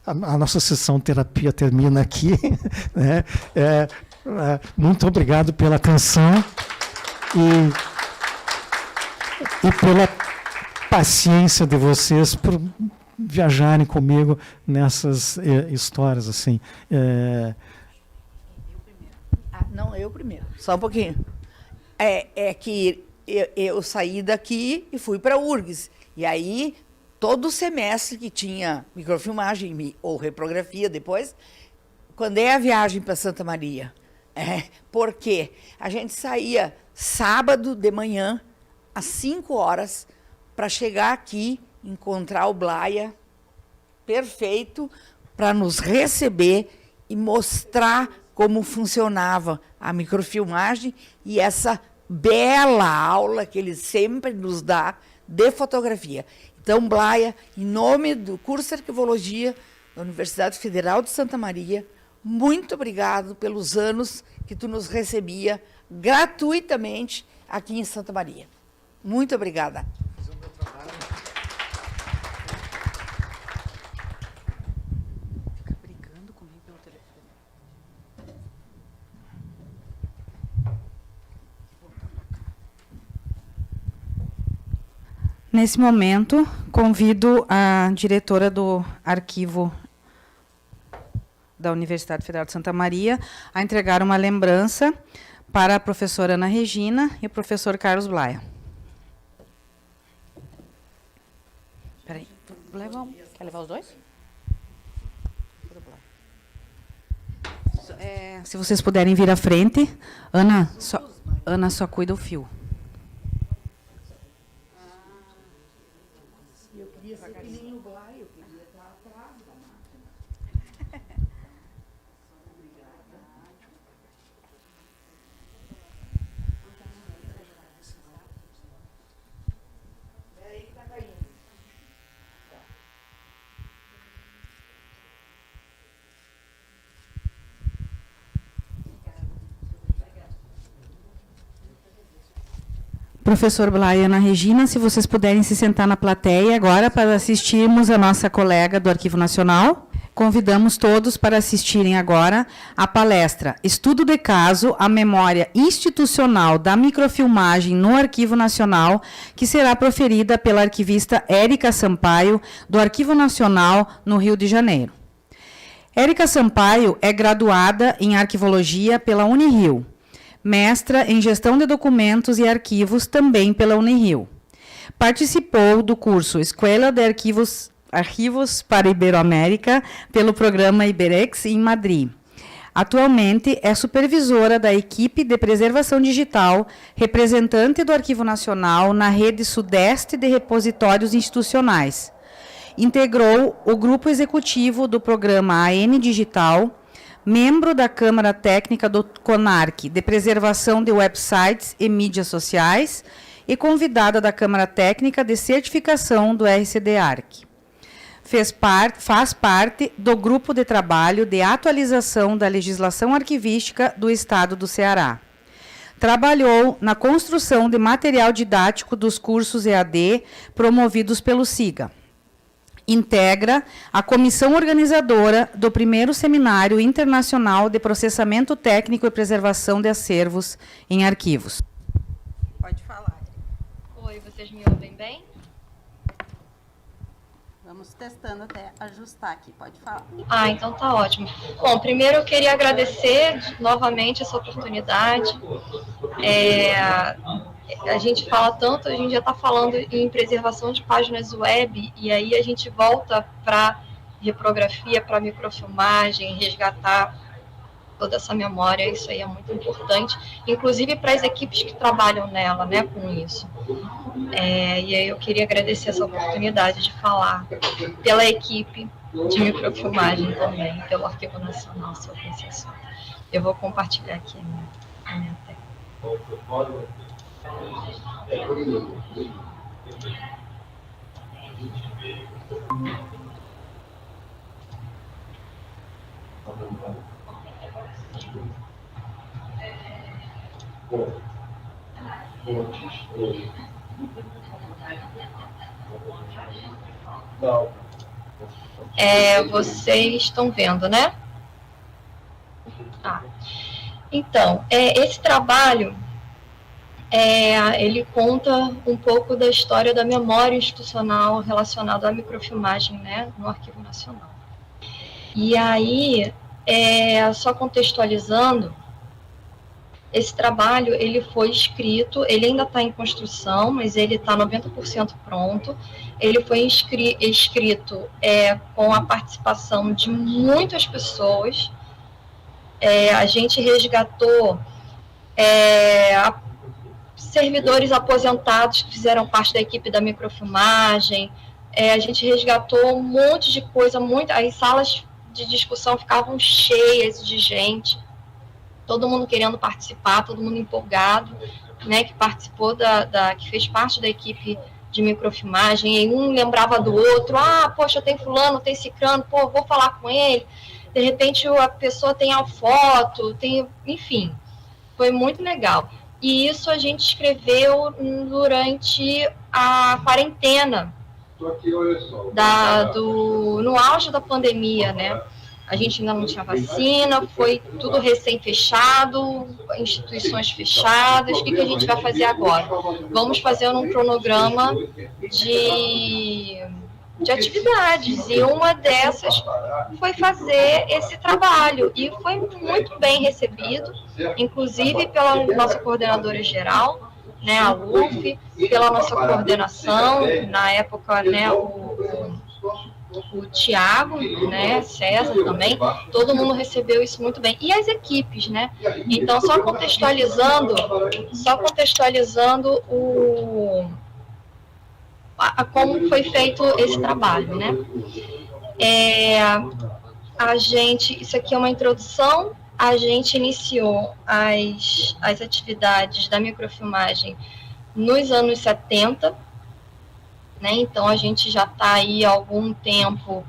a nossa sessão terapia termina aqui. Né? Muito obrigado pela atenção e pela paciência de vocês por viajarem comigo nessas histórias assim. Não, eu primeiro. Só um pouquinho. É que eu saí daqui e fui para a URGS. E aí, todo semestre que tinha microfilmagem ou reprografia depois, quando é a viagem para Santa Maria? Porque a gente saía sábado de manhã, às 5 horas, para chegar aqui, encontrar o Blaia perfeito para nos receber e mostrar como funcionava a microfilmagem e essa bela aula que ele sempre nos dá de fotografia. Então, Blaia, em nome do curso de Arquivologia da Universidade Federal de Santa Maria, muito obrigado pelos anos que tu nos recebia gratuitamente aqui em Santa Maria. Muito obrigada. Fica brigando comigo pelo telefone. Nesse momento, convido a diretora do Arquivo da Universidade Federal de Santa Maria a entregar uma lembrança para a professora Ana Regina e o professor Carlos Blaia. Espera aí. Quer levar os dois? Se vocês puderem vir à frente. Ana só cuida do fio. Eu queria ser que nem o Blaia, eu queria estar atrás da máquina. Espera aí que está caindo. Professor Blaia e Ana Regina, se vocês puderem se sentar na plateia agora para assistirmos a nossa colega do Arquivo Nacional. Convidamos todos para assistirem agora a palestra Estudo de Caso, a Memória Institucional da Microfilmagem no Arquivo Nacional, que será proferida pela arquivista Érica Sampaio, do Arquivo Nacional, no Rio de Janeiro. Érica Sampaio é graduada em Arquivologia pela Unirio, mestra em Gestão de Documentos e Arquivos, também pela Unirio. Participou do curso Escola de Arquivos para Iberoamérica, pelo programa Iberex, em Madrid. Atualmente é supervisora da equipe de preservação digital, representante do Arquivo Nacional na rede Sudeste de Repositórios Institucionais. Integrou o grupo executivo do programa AN Digital, membro da Câmara Técnica do CONARC de Preservação de Websites e Mídias Sociais e convidada da Câmara Técnica de Certificação do RCD-ARC. Faz parte do Grupo de Trabalho de Atualização da Legislação Arquivística do Estado do Ceará. Trabalhou na construção de material didático dos cursos EAD promovidos pelo SIGA. Integra a comissão organizadora do primeiro Seminário Internacional de Processamento Técnico e Preservação de Acervos em Arquivos. Pode falar. Oi, vocês me ouvem bem? Vamos testando até ajustar aqui, pode falar. Então tá ótimo. Bom, primeiro eu queria agradecer novamente essa oportunidade. A gente fala tanto, a gente já está falando em preservação de páginas web, e aí a gente volta para reprografia, para microfilmagem, resgatar toda essa memória, isso aí é muito importante, inclusive para as equipes que trabalham nela, né, com isso. E aí eu queria agradecer essa oportunidade de falar pela equipe de microfilmagem também, pelo Arquivo Nacional, seu concessor. Eu vou compartilhar aqui a minha tela. Vocês estão vendo, né? Então, esse trabalho ele conta um pouco da história da memória institucional relacionada à microfilmagem, né, no Arquivo Nacional. E aí, só contextualizando, esse trabalho ele foi escrito, ele ainda está em construção, mas ele está 90% pronto. Ele foi escrito com a participação de muitas pessoas. A gente resgatou servidores aposentados que fizeram parte da equipe da microfilmagem, a gente resgatou um monte de coisa, as salas de discussão ficavam cheias de gente, todo mundo querendo participar, todo mundo empolgado, né, que participou que fez parte da equipe de microfilmagem, e um lembrava do outro, poxa, tem fulano, tem cicrano, pô, vou falar com ele, de repente a pessoa tem a foto, enfim, foi muito legal. E isso a gente escreveu durante a quarentena, no auge da pandemia, né? A gente ainda não tinha vacina, foi tudo recém-fechado, instituições fechadas. O que a gente vai fazer agora? Vamos fazer um cronograma de atividades, e uma dessas foi fazer esse trabalho, e foi muito bem recebido, inclusive pela nossa coordenadora geral, né, a UF, pela nossa coordenação, na época, né, o Tiago, né, César também, todo mundo recebeu isso muito bem. E as equipes, né? Então, só contextualizando como foi feito esse trabalho, né? Isso aqui é uma introdução. A gente iniciou as atividades da microfilmagem nos anos 70, né? Então, a gente já está aí há algum tempo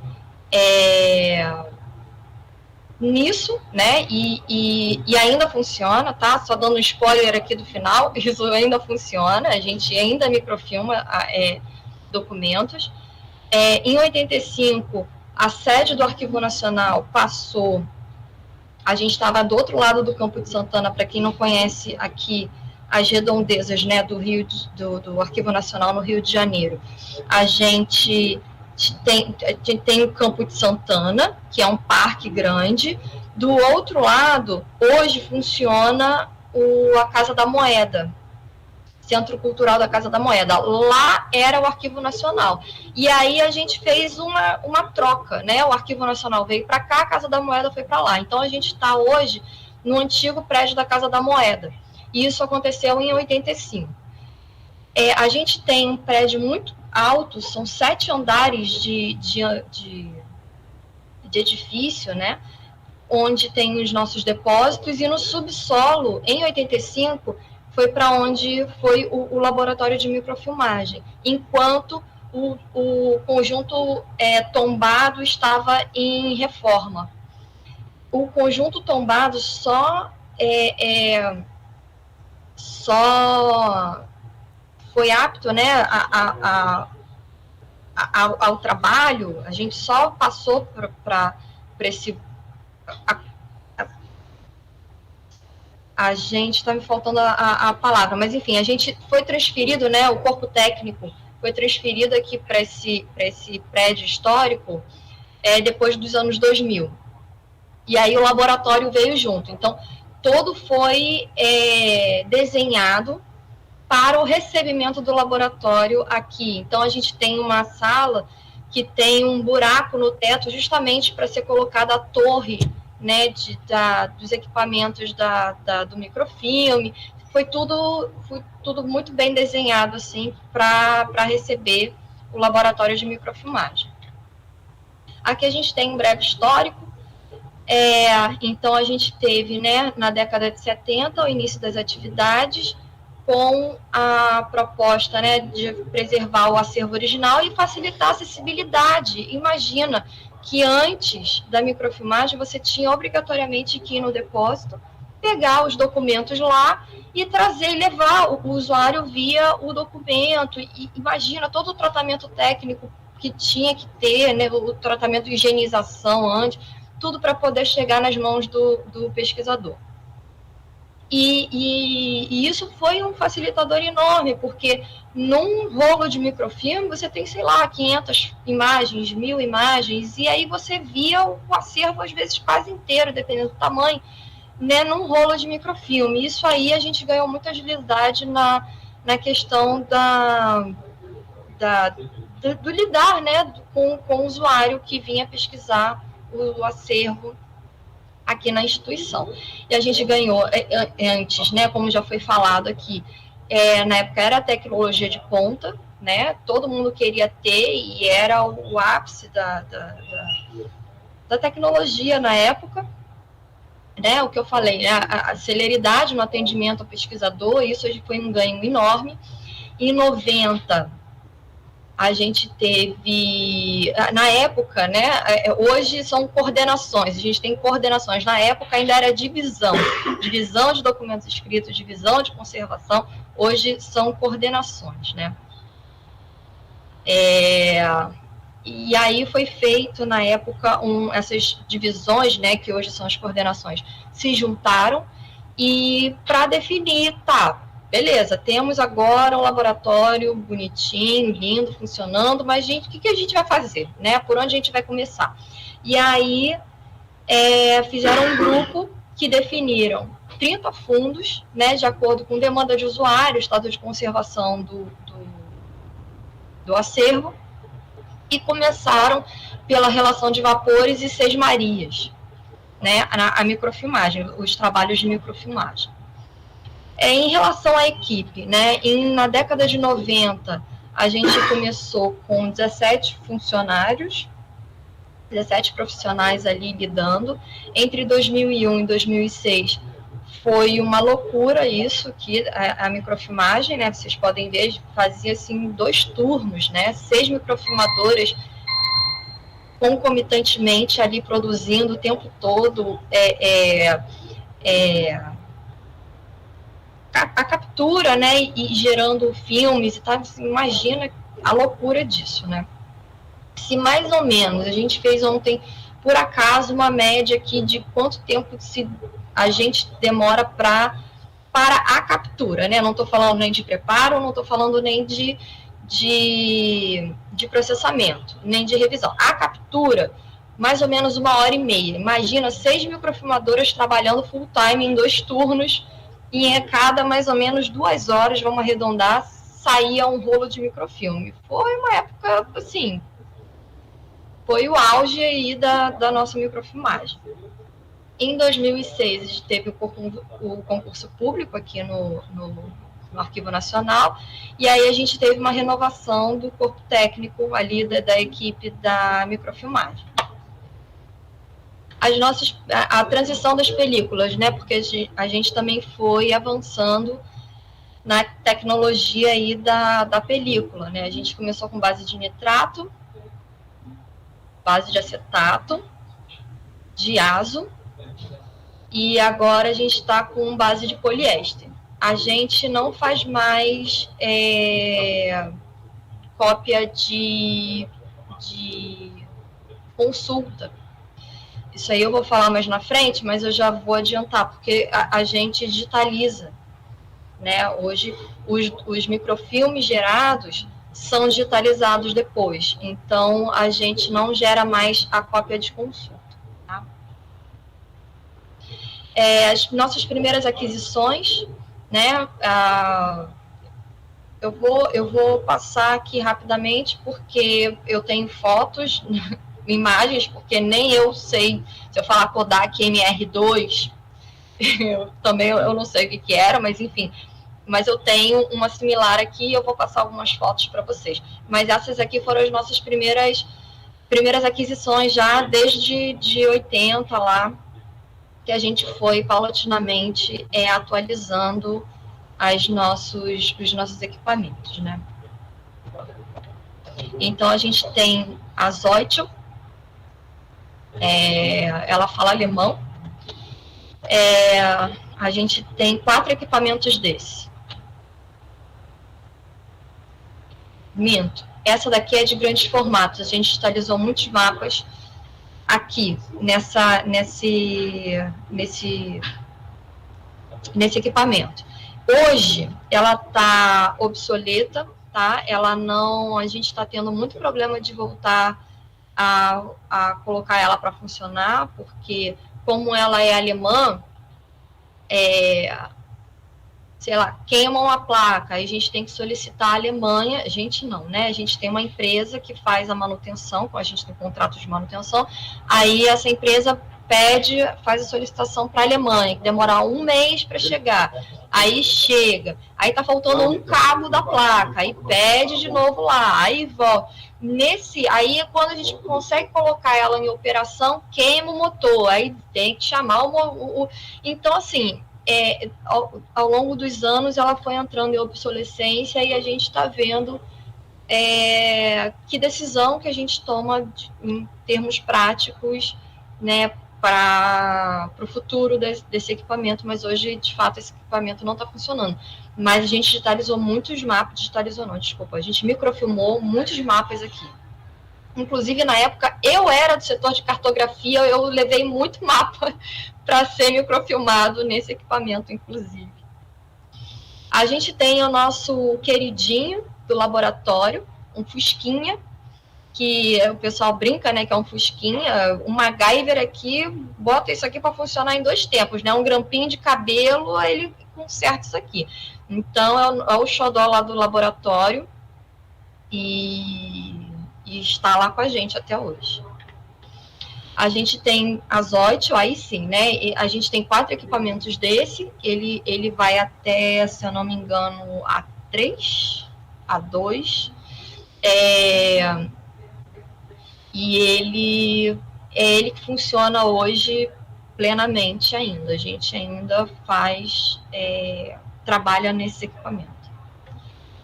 nisso, né? E ainda funciona, tá? Só dando um spoiler aqui do final, isso ainda funciona, a gente ainda microfilma documentos. Em 85, a sede do Arquivo Nacional passou. A gente estava do outro lado do Campo de Santana, para quem não conhece aqui, as redondezas, né, do Arquivo Nacional no Rio de Janeiro. A gente tem o Campo de Santana, que é um parque grande. Do outro lado, hoje funciona a Casa da Moeda, Centro Cultural da Casa da Moeda. Lá era o Arquivo Nacional. E aí a gente fez uma troca, né? O Arquivo Nacional veio para cá, a Casa da Moeda foi para lá. Então a gente está hoje no antigo prédio da Casa da Moeda. E isso aconteceu em 85. A gente tem um prédio muito alto, são 7 andares de edifício, né? Onde tem os nossos depósitos, e no subsolo, em 85, foi para onde foi o laboratório de microfilmagem, enquanto o conjunto tombado estava em reforma. O conjunto tombado só foi apto, né, ao trabalho, a gente só passou para esse... A gente está me faltando a palavra, mas enfim, a gente foi transferido, né, o corpo técnico foi transferido aqui para esse prédio histórico depois dos anos 2000. E aí o laboratório veio junto. Então, todo foi desenhado para o recebimento do laboratório aqui. Então, a gente tem uma sala que tem um buraco no teto justamente para ser colocada a torre, né, dos equipamentos do microfilme. Foi tudo muito bem desenhado assim, para receber o laboratório de microfilmagem. Aqui a gente tem um breve histórico. Então, a gente teve, né, na década de 70, o início das atividades, com a proposta, né, de preservar o acervo original e facilitar a acessibilidade. Imagina que antes da microfilmagem você tinha obrigatoriamente que ir no depósito, pegar os documentos lá e trazer e levar o usuário via o documento. E imagina todo o tratamento técnico que tinha que ter, né, o tratamento de higienização antes, tudo para poder chegar nas mãos do pesquisador. E isso foi um facilitador enorme, porque num rolo de microfilme você tem, sei lá, 500 imagens, 1000 imagens, e aí você via o acervo, às vezes, quase inteiro, dependendo do tamanho, né, num rolo de microfilme. Isso aí a gente ganhou muita agilidade na questão do lidar, né, com o usuário que vinha pesquisar o acervo aqui na instituição. E a gente ganhou antes, né, como já foi falado aqui, na época era a tecnologia de ponta, né? Todo mundo queria ter e era o ápice da tecnologia na época, né? O que eu falei, né? A celeridade no atendimento ao pesquisador, isso hoje foi um ganho enorme. Em 90, a gente teve, na época, né? Hoje são coordenações, a gente tem coordenações. Na época ainda era divisão de documentos escritos, divisão de conservação. Hoje são coordenações, né? E aí foi feito, na época, essas divisões, né, que hoje são as coordenações, se juntaram e para definir, tá, beleza, temos agora um laboratório bonitinho, lindo, funcionando, mas, gente, o que a gente vai fazer, né? Por onde a gente vai começar? E aí fizeram um grupo que definiram 30 fundos, né, de acordo com demanda de usuário, estado de conservação do acervo, e começaram pela relação de vapores e sesmarias, né, a microfilmagem, os trabalhos de microfilmagem. Em relação à equipe, né, na década de 90, a gente começou com 17 funcionários, 17 profissionais ali lidando. Entre 2001 e 2006, foi uma loucura isso, que a microfilmagem, né, vocês podem ver, fazia assim 2 turnos, né, 6 microfilmadoras concomitantemente ali produzindo o tempo todo a captura, né, e gerando filmes e tal. Imagina a loucura disso, né? Se mais ou menos, a gente fez ontem, por acaso, uma média aqui de quanto tempo a gente demora para a captura, né? Não estou falando nem de preparo, não estou falando nem de processamento, nem de revisão. A captura, mais ou menos 1h30. Imagina 6 microfilmadoras trabalhando full time em 2 turnos, e em cada mais ou menos 2 horas, vamos arredondar, saía um rolo de microfilme. Foi uma época, assim, foi o auge aí da nossa microfilmagem. Em 2006, a gente teve o concurso público aqui no Arquivo Nacional, e aí a gente teve uma renovação do corpo técnico ali da equipe da microfilmagem. A transição das películas, né, porque a gente também foi avançando na tecnologia aí da película, né? A gente começou com base de nitrato, base de acetato, de azo, e agora a gente está com base de poliéster. A gente não faz mais cópia de consulta. Isso aí eu vou falar mais na frente, mas eu já vou adiantar, porque a gente digitaliza, né? Hoje, os microfilmes gerados são digitalizados depois, então a gente não gera mais a cópia de consulta. Tá? As nossas primeiras aquisições, né? Eu vou passar aqui rapidamente, porque eu tenho fotos, imagens, porque nem eu sei, se eu falar Kodak MR2, eu não sei o que era, mas enfim, mas eu tenho uma similar aqui, eu vou passar algumas fotos para vocês. Mas essas aqui foram as nossas primeiras aquisições já desde de 80 lá, que a gente foi paulatinamente atualizando os nossos equipamentos, né? Então a gente tem a Zoitel, ela fala alemão. A gente tem 4 equipamentos desse. Minto. Essa daqui é de grandes formatos. A gente digitalizou muitos mapas aqui, nesse equipamento. Hoje, ela está obsoleta, tá? A gente está tendo muito problema de voltar a colocar ela para funcionar, porque como ela é alemã, sei lá, queimam a placa, aí a gente tem que solicitar a Alemanha, a gente não, né? A gente tem uma empresa que faz a manutenção, a gente tem contrato de manutenção, aí essa empresa faz a solicitação para a Alemanha, que demorar 1 mês para chegar. aí chega, aí tá faltando um cabo da placa, aí pede de novo lá, aí volta. Aí quando a gente consegue colocar ela em operação, queima o motor, aí tem que chamar Então, assim, ao longo dos anos ela foi entrando em obsolescência e a gente está vendo que decisão que a gente toma em termos práticos, né, para o futuro desse equipamento, mas hoje, de fato, esse equipamento não está funcionando. Mas a gente digitalizou muitos mapas, a gente microfilmou muitos mapas aqui. Inclusive, na época, eu era do setor de cartografia, eu levei muito mapa para ser microfilmado nesse equipamento, inclusive. A gente tem o nosso queridinho do laboratório, um Fusquinha, que o pessoal brinca, né, que é um Fusquinha, um MacGyver aqui, bota isso aqui para funcionar em 2 tempos, né, um grampinho de cabelo, aí ele conserta isso aqui. Então, é o xodó lá do laboratório e está lá com a gente até hoje. A gente tem a Zoito, aí sim, né, a gente tem 4 equipamentos desse, ele vai até, se eu não me engano, A3, A2, e ele que funciona hoje plenamente ainda. A gente ainda trabalha nesse equipamento.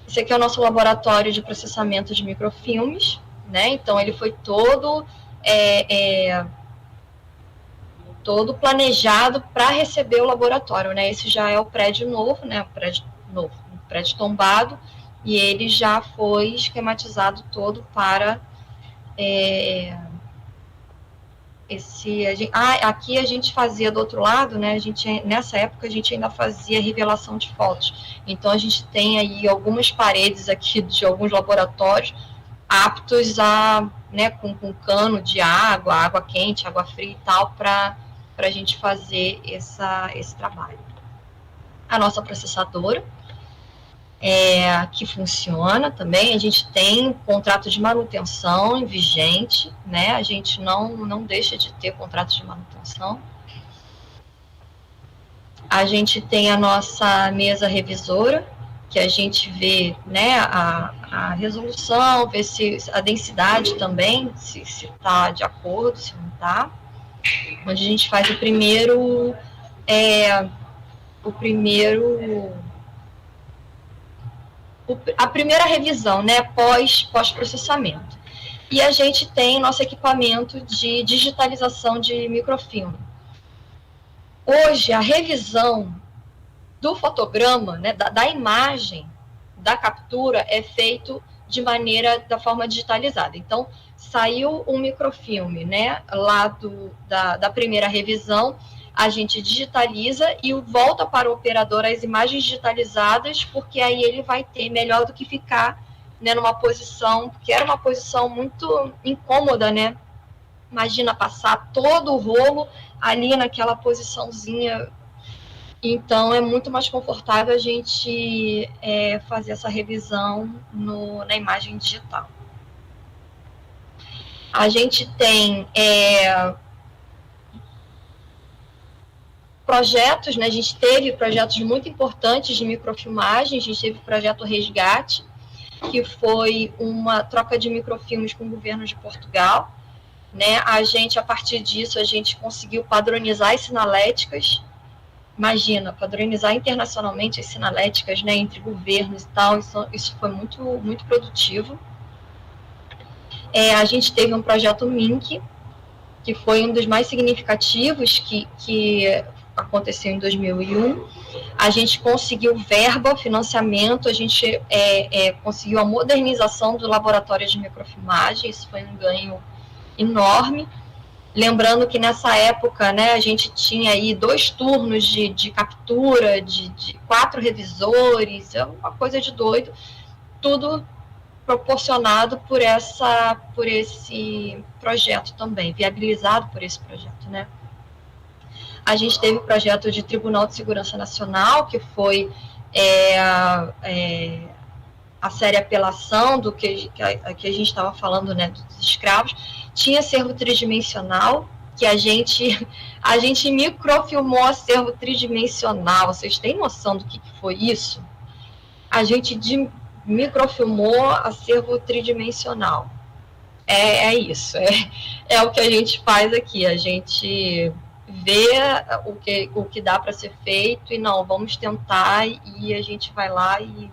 Esse aqui é o nosso laboratório de processamento de microfilmes, né? Então ele foi todo planejado para receber o laboratório, né? Esse já é o prédio novo, né? O prédio tombado, e ele já foi esquematizado todo para aqui a gente fazia do outro lado, né? Nessa época a gente ainda fazia revelação de fotos. Então a gente tem aí algumas paredes aqui de alguns laboratórios aptos a, né, com cano de água quente, água fria e tal, para a gente fazer esse trabalho. A nossa processadora, que funciona também, a gente tem contrato de manutenção vigente, né? A gente não deixa de ter contrato de manutenção. A gente tem a nossa mesa revisora, que a gente vê, né, a resolução, vê se a densidade também, se está de acordo, se não está. Onde a gente faz a primeira revisão, né, pós-processamento. E a gente tem nosso equipamento de digitalização de microfilme. Hoje, a revisão do fotograma, né, da imagem, da captura, é feito da forma digitalizada. Então, saiu um microfilme, né, lá da primeira revisão, a gente digitaliza e volta para o operador as imagens digitalizadas, porque aí ele vai ter melhor do que ficar, né, numa posição, porque era uma posição muito incômoda, né? Imagina passar todo o rolo ali naquela posiçãozinha. Então, é muito mais confortável a gente fazer essa revisão na imagem digital. A gente tem projetos, né? A gente teve projetos muito importantes de microfilmagem. A gente teve o projeto Resgate, que foi uma troca de microfilmes com o governo de Portugal, né? A partir disso, a gente conseguiu padronizar as sinaléticas. Imagina, padronizar internacionalmente as sinaléticas, né, entre governos e tal, isso foi muito, muito produtivo. A gente teve um projeto MINC, que foi um dos mais significativos, que aconteceu em 2001. A gente conseguiu verba, financiamento, a gente conseguiu a modernização do laboratório de microfilmagem, isso foi um ganho enorme. Lembrando que nessa época, né, a gente tinha aí 2 turnos de captura, de 4 revisores, é uma coisa de doido, tudo proporcionado por esse projeto também, viabilizado por esse projeto, né. A gente teve o projeto de Tribunal de Segurança Nacional, que foi a séria apelação do que a gente estava falando, né, dos escravos. Tinha acervo tridimensional, que a gente microfilmou acervo tridimensional. Vocês têm noção do que foi isso? A gente microfilmou acervo tridimensional. É isso, é o que a gente faz aqui. A gente vê o que dá para ser feito e não, vamos tentar, e a gente vai lá e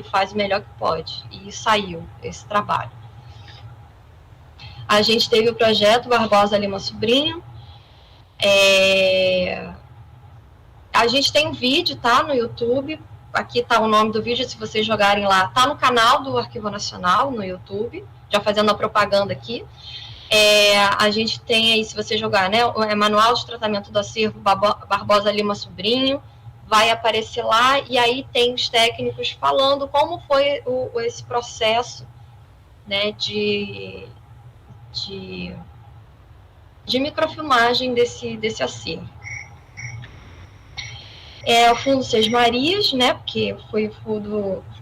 faz o melhor que pode. E saiu esse trabalho. A gente teve o projeto Barbosa Lima Sobrinho. A gente tem um vídeo, tá, no YouTube. Aqui tá o nome do vídeo, se vocês jogarem lá. Tá no canal do Arquivo Nacional, no YouTube. Já fazendo a propaganda aqui. A gente tem aí, se você jogar, né, o Manual de Tratamento do Acervo Barbosa Lima Sobrinho. Vai aparecer lá, e aí tem os técnicos falando como foi esse processo, né, de microfilmagem desse acervo. O Fundo Seis Marias, né, porque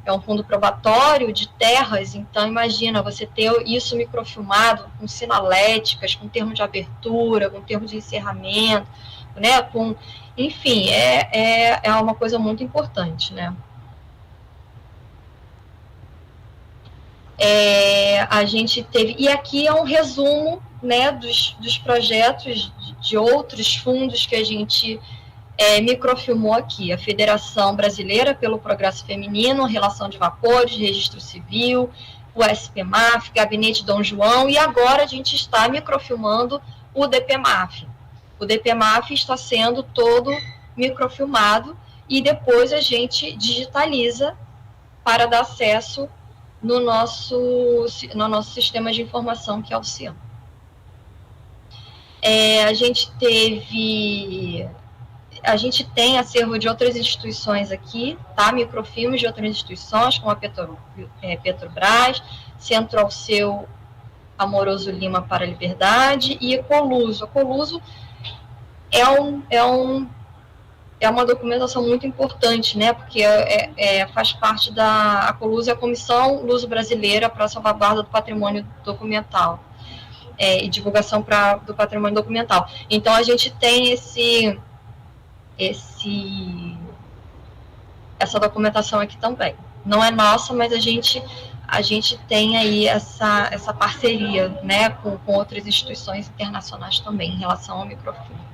é um fundo probatório de terras, então imagina você ter isso microfilmado com sinaléticas, com termo de abertura, com termo de encerramento, né, enfim, é uma coisa muito importante, né. A gente teve, e aqui é um resumo, né, dos projetos de outros fundos que a gente microfilmou aqui: a Federação Brasileira pelo Progresso Feminino, Relação de Vapores, Registro Civil, o SPMAF, Gabinete Dom João, e agora a gente está microfilmando o DPMAF. O DPMAF está sendo todo microfilmado e depois a gente digitaliza para dar acesso no nosso sistema de informação, que é o CIAM. A gente tem acervo de outras instituições aqui, tá? Microfilmes de outras instituições, como a Petrobras, Centro Alceu Amoroso Lima para a Liberdade e Ecoluso. Ecoluso é uma documentação muito importante, né? Porque faz parte a Ecoluso é a Comissão Luso-Brasileira para a Salvaguarda do Patrimônio Documental e divulgação do patrimônio documental. Então a gente tem essa documentação aqui também. Não é nossa, mas a gente tem aí essa parceria, né, com outras instituições internacionais também em relação ao microfilme.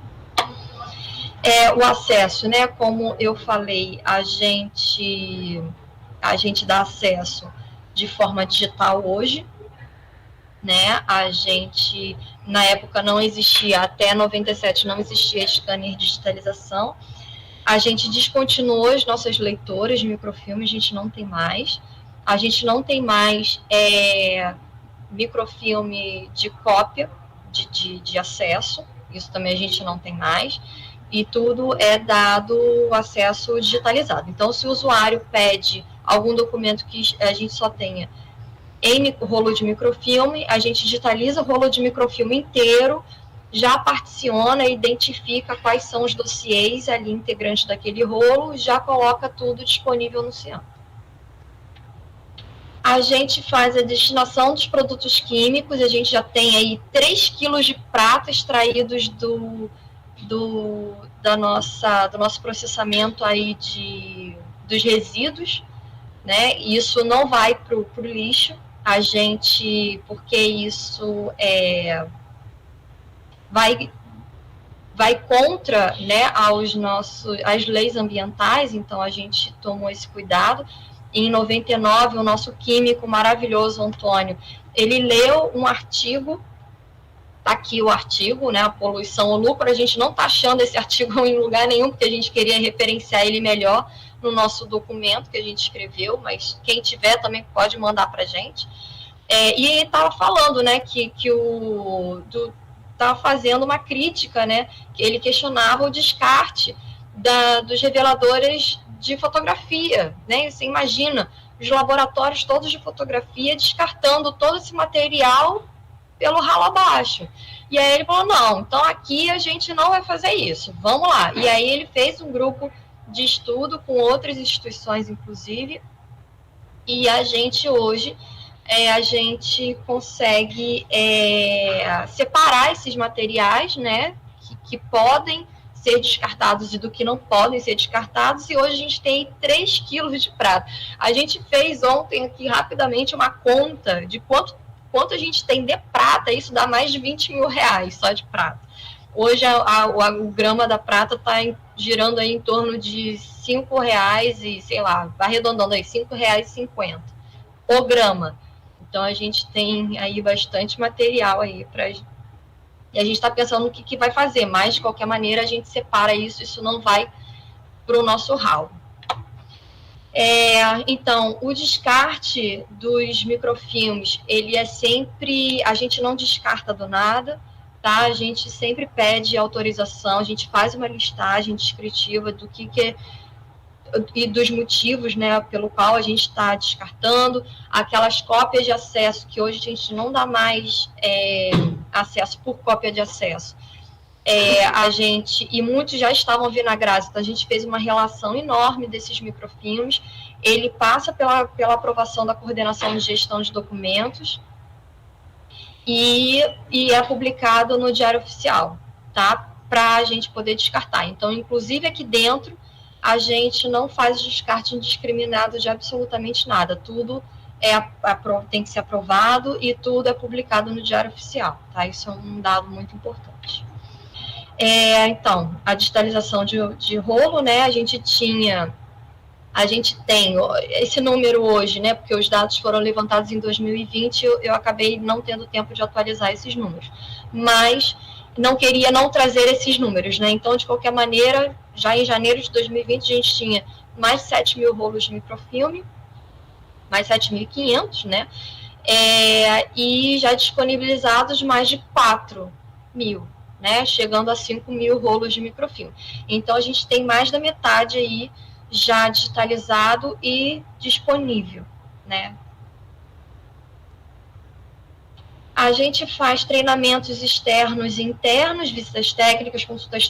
O acesso, né, como eu falei, a gente dá acesso de forma digital hoje, né? A gente, na época não existia, até 97 não existia scanner de digitalização. A gente descontinuou as nossas leitoras de microfilme, a gente não tem mais. A gente não tem mais microfilme de cópia de acesso, isso também a gente não tem mais. E tudo é dado acesso digitalizado. Então, se o usuário pede algum documento que a gente só tenha em rolo de microfilme, a gente digitaliza o rolo de microfilme inteiro, já particiona, identifica quais são os dossiês ali integrantes daquele rolo, já coloca tudo disponível no CIAM. A gente faz a destinação dos produtos químicos, a gente já tem aí 3 quilos de prata extraídos do nosso processamento aí dos resíduos, né? Isso não vai para o lixo, porque isso vai contra, né, as leis ambientais, então a gente tomou esse cuidado. Em 99, o nosso químico maravilhoso, Antônio, ele leu um artigo, está aqui o artigo, né, a poluição ou lucro, a gente não está achando esse artigo em lugar nenhum, porque a gente queria referenciar ele melhor no nosso documento que a gente escreveu, mas quem tiver também pode mandar para a gente. E ele estava falando, né, que estava fazendo uma crítica, né, que ele questionava o descarte dos reveladores de fotografia, né? Você imagina os laboratórios todos de fotografia descartando todo esse material pelo ralo abaixo. E aí ele falou, não, então aqui a gente não vai fazer isso, vamos lá. E aí ele fez um grupo de estudo com outras instituições, inclusive, e a gente hoje a gente consegue separar esses materiais, né, que podem ser descartados e do que não podem ser descartados, e hoje a gente tem 3 quilos de prata. A gente fez ontem aqui rapidamente uma conta de quanto a gente tem de prata, isso dá mais de 20 mil reais só de prata. Hoje o grama da prata está girando aí em torno de R$5 e, sei lá, arredondando aí, R$5,50 o grama. Então a gente tem aí bastante material aí para... E a gente está pensando no que vai fazer, mas de qualquer maneira a gente separa isso não vai para o nosso ralo. Então, o descarte dos microfilmes, ele é sempre... A gente não descarta do nada, tá? A gente sempre pede autorização, a gente faz uma listagem descritiva do que e dos motivos, né, pelo qual a gente está descartando. Aquelas cópias de acesso, que hoje a gente não dá mais acesso por cópia de acesso. E muitos já estavam vinagrados, então a gente fez uma relação enorme desses microfilmes. Ele passa pela aprovação da coordenação de gestão de documentos e é publicado no Diário Oficial, tá? Para a gente poder descartar. Então, inclusive aqui dentro, a gente não faz descarte indiscriminado de absolutamente nada. Tudo tem que ser aprovado e tudo é publicado no Diário Oficial, tá? Isso é um dado muito importante. Então, a digitalização de rolo, né? A gente tem esse número hoje, né? Porque os dados foram levantados em 2020, eu acabei não tendo tempo de atualizar esses números. Mas não queria não trazer esses números, né? Então, de qualquer maneira, já em janeiro de 2020, a gente tinha mais 7 mil rolos de microfilme, mais 7.500, né? E já disponibilizados mais de 4 mil, né? Chegando a 5 mil rolos de microfilme. Então, a gente tem mais da metade aí já digitalizado e disponível, né? A gente faz treinamentos externos e internos, visitas técnicas, consultas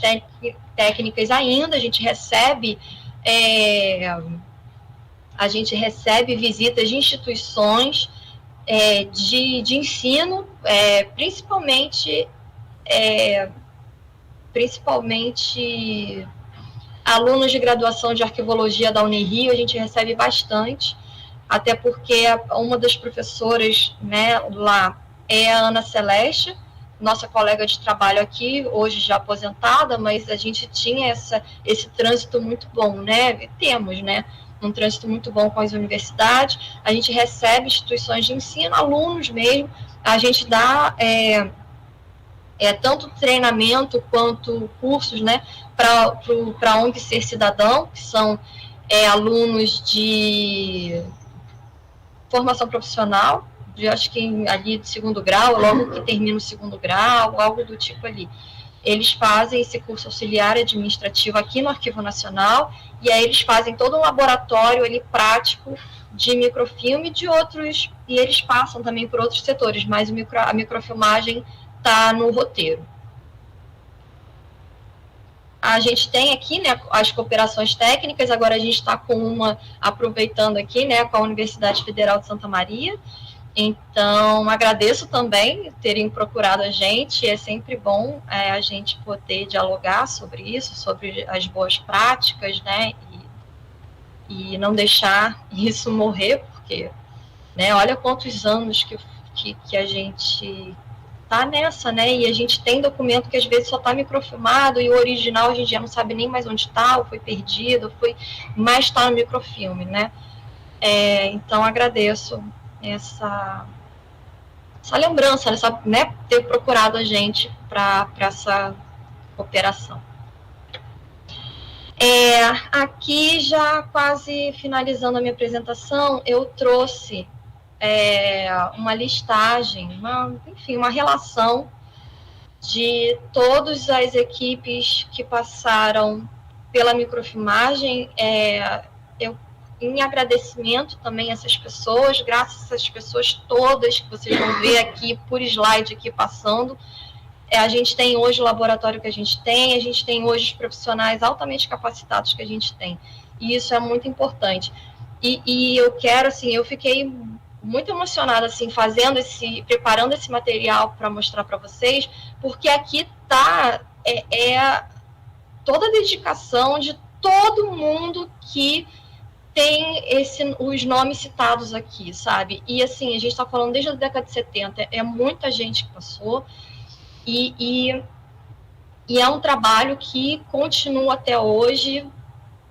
técnicas ainda, a gente recebe visitas de instituições de ensino, principalmente alunos de graduação de arquivologia da Unirio, a gente recebe bastante, até porque uma das professoras, né, lá é a Ana Celeste, nossa colega de trabalho aqui, hoje já aposentada, mas a gente tinha esse trânsito muito bom, né? Temos, né? Um trânsito muito bom com as universidades, a gente recebe instituições de ensino, alunos mesmo, a gente dá tanto treinamento quanto cursos, né? Para ONG Ser Cidadão, que são alunos de formação profissional, acho que ali de 2º grau, logo que termina o 2º grau, algo do tipo ali. Eles fazem esse curso auxiliar administrativo aqui no Arquivo Nacional, e aí eles fazem todo um laboratório ali prático de microfilme de outros, e eles passam também por outros setores, mas a microfilmagem está no roteiro. A gente tem aqui, né, as cooperações técnicas, agora a gente está com uma aproveitando aqui, né, com a Universidade Federal de Santa Maria. Então, agradeço também terem procurado a gente, é sempre bom a gente poder dialogar sobre isso, sobre as boas práticas, né, e não deixar isso morrer, porque, né, olha quantos anos que a gente tá nessa, né, e a gente tem documento que às vezes só tá microfilmado e o original a gente já não sabe nem mais onde está, ou foi perdido, mas está no microfilme, né. Então, agradeço essa lembrança, né, ter procurado a gente para essa operação. Aqui, já quase finalizando a minha apresentação, eu trouxe uma listagem, uma relação de todas as equipes que passaram pela microfilmagem. Em agradecimento também a essas pessoas, graças a essas pessoas todas que vocês vão ver aqui por slide aqui passando, a gente tem hoje o laboratório que a gente tem hoje os profissionais altamente capacitados que a gente tem, e isso é muito importante. E eu quero, assim, eu fiquei muito emocionada, assim, preparando esse material para mostrar para vocês, porque aqui tá toda a dedicação de todo mundo que tem os nomes citados aqui, sabe? E, assim, a gente está falando desde a década de 70, é muita gente que passou, e é um trabalho que continua até hoje,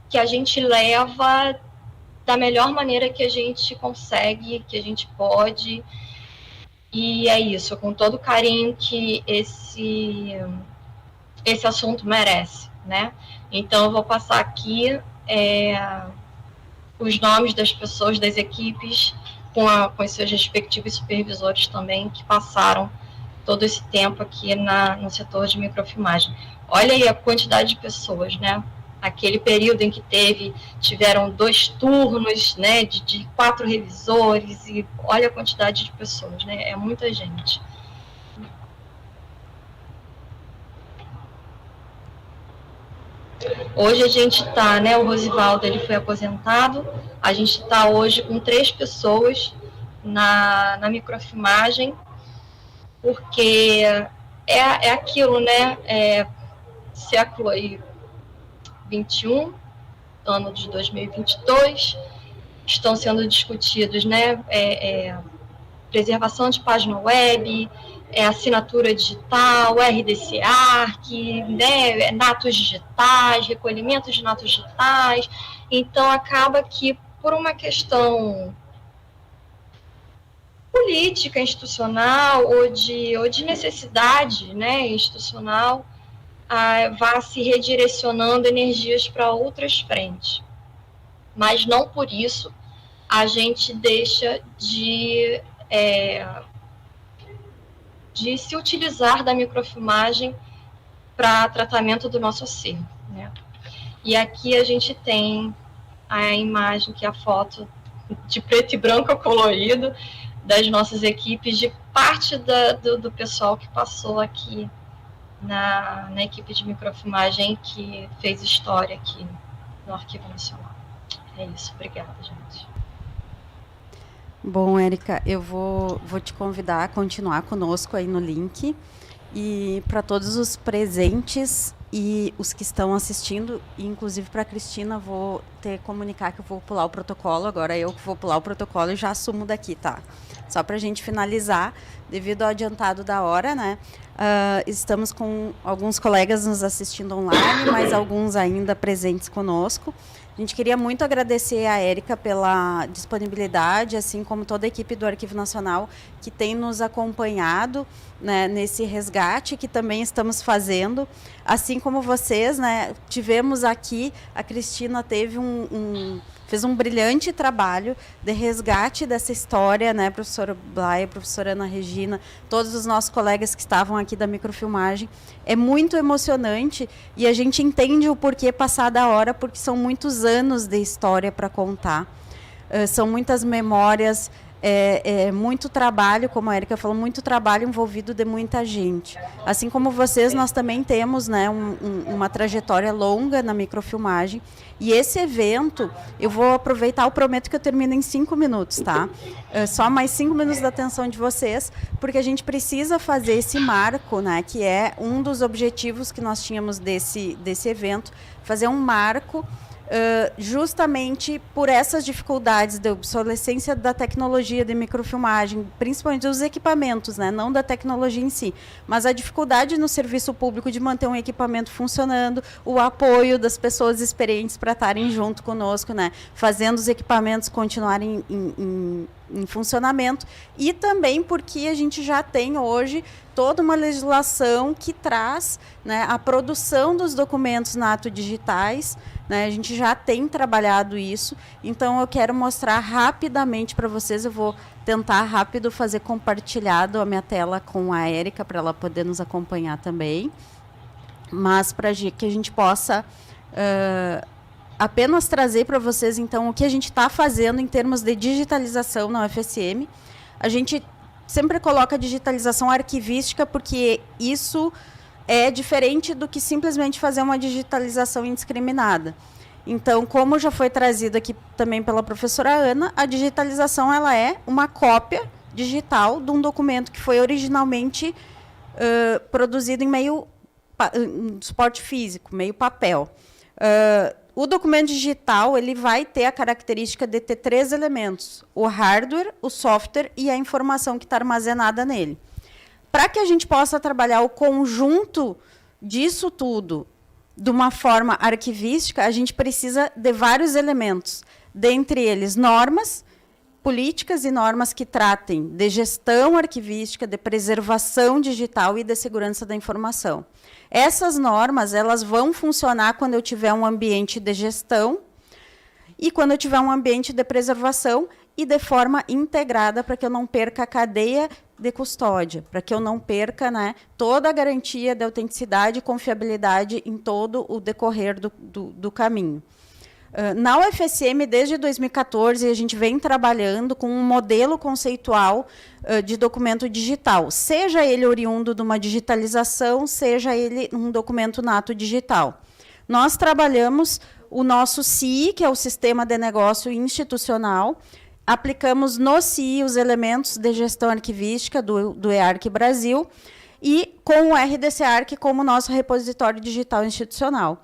que a gente leva da melhor maneira que a gente consegue, que a gente pode, e é isso, com todo o carinho que esse assunto merece, né? Então, eu vou passar aqui os nomes das pessoas, das equipes, com os seus respectivos supervisores também, que passaram todo esse tempo aqui no setor de microfilmagem. Olha aí a quantidade de pessoas, né? Aquele período em que tiveram 2 turnos, né, de 4 revisores, e olha a quantidade de pessoas, né? É muita gente. Hoje a gente está, né, o Rosivaldo, ele foi aposentado, a gente está hoje com 3 pessoas na microfilmagem, porque é aquilo, né, século aí 21, ano de 2022, estão sendo discutidos, né, preservação de página web, assinatura digital, RDC ARC, né, natos digitais, recolhimento de natos digitais. Então, acaba que, por uma questão política, institucional, ou de necessidade, né, institucional, vai se redirecionando energias para outras frentes. Mas não por isso a gente deixa de se utilizar da microfilmagem para tratamento do nosso acervo, né? E aqui a gente tem a imagem, que é a foto de preto e branco colorido das nossas equipes, de parte do pessoal que passou aqui na equipe de microfilmagem, que fez história aqui no Arquivo Nacional. É isso, obrigada, gente. Bom, Érica, eu vou te convidar a continuar conosco aí no link. E para todos os presentes e os que estão assistindo, e inclusive para a Cristina, vou comunicar que eu vou pular o protocolo. Agora eu que vou pular o protocolo e já assumo daqui, tá? Só para a gente finalizar, devido ao adiantado da hora, né? Estamos com alguns colegas nos assistindo online, mas alguns ainda presentes conosco. A gente queria muito agradecer a Érica pela disponibilidade, assim como toda a equipe do Arquivo Nacional que tem nos acompanhado, né, nesse resgate que também estamos fazendo. Assim como vocês, né, tivemos aqui, a Cristina teve fez um brilhante trabalho de resgate dessa história, né, professora Blaia, professora Ana Regina, todos os nossos colegas que estavam aqui da microfilmagem. É muito emocionante e a gente entende o porquê passada a hora, porque são muitos anos de história para contar. São muitas memórias, muito trabalho, como a Érica falou, muito trabalho envolvido de muita gente. Assim como vocês, nós também temos, né, uma trajetória longa na microfilmagem. E esse evento, eu vou aproveitar, eu prometo que eu termino em 5 minutos, tá? Só mais 5 minutos da atenção de vocês, porque a gente precisa fazer esse marco, né, que é um dos objetivos que nós tínhamos desse evento, fazer um marco justamente por essas dificuldades de obsolescência da tecnologia de microfilmagem, principalmente dos equipamentos, né? Não da tecnologia em si, mas a dificuldade no serviço público de manter um equipamento funcionando, o apoio das pessoas experientes para estarem junto conosco, né? Fazendo os equipamentos continuarem em funcionamento, e também porque a gente já tem hoje toda uma legislação que traz, né, a produção dos documentos nato digitais, né? A gente já tem trabalhado isso, então eu quero mostrar rapidamente para vocês. Eu vou tentar rápido fazer compartilhado a minha tela com a Érica, para ela poder nos acompanhar também, mas para que a gente possa apenas trazer para vocês, então, o que a gente está fazendo em termos de digitalização na UFSM. A gente sempre coloca a digitalização arquivística, porque isso é diferente do que simplesmente fazer uma digitalização indiscriminada. Então, como já foi trazido aqui também pela professora Ana, a digitalização ela é uma cópia digital de um documento que foi originalmente produzido em meio suporte físico, meio papel. O documento digital ele vai ter a característica de ter 3 elementos: o hardware, o software e a informação que está armazenada nele. Para que a gente possa trabalhar o conjunto disso tudo de uma forma arquivística, a gente precisa de vários elementos, dentre eles normas, políticas e normas que tratem de gestão arquivística, de preservação digital e de segurança da informação. Essas normas elas vão funcionar quando eu tiver um ambiente de gestão e quando eu tiver um ambiente de preservação e de forma integrada, para que eu não perca a cadeia de custódia, para que eu não perca, né, toda a garantia de autenticidade e confiabilidade em todo o decorrer do caminho. Na UFSM, desde 2014, a gente vem trabalhando com um modelo conceitual de documento digital, seja ele oriundo de uma digitalização, seja ele um documento nato digital. Nós trabalhamos o nosso CII, que é o Sistema de Negócio Institucional, aplicamos no CII os elementos de gestão arquivística do EARC Brasil e com o RDC Arc como nosso repositório digital institucional.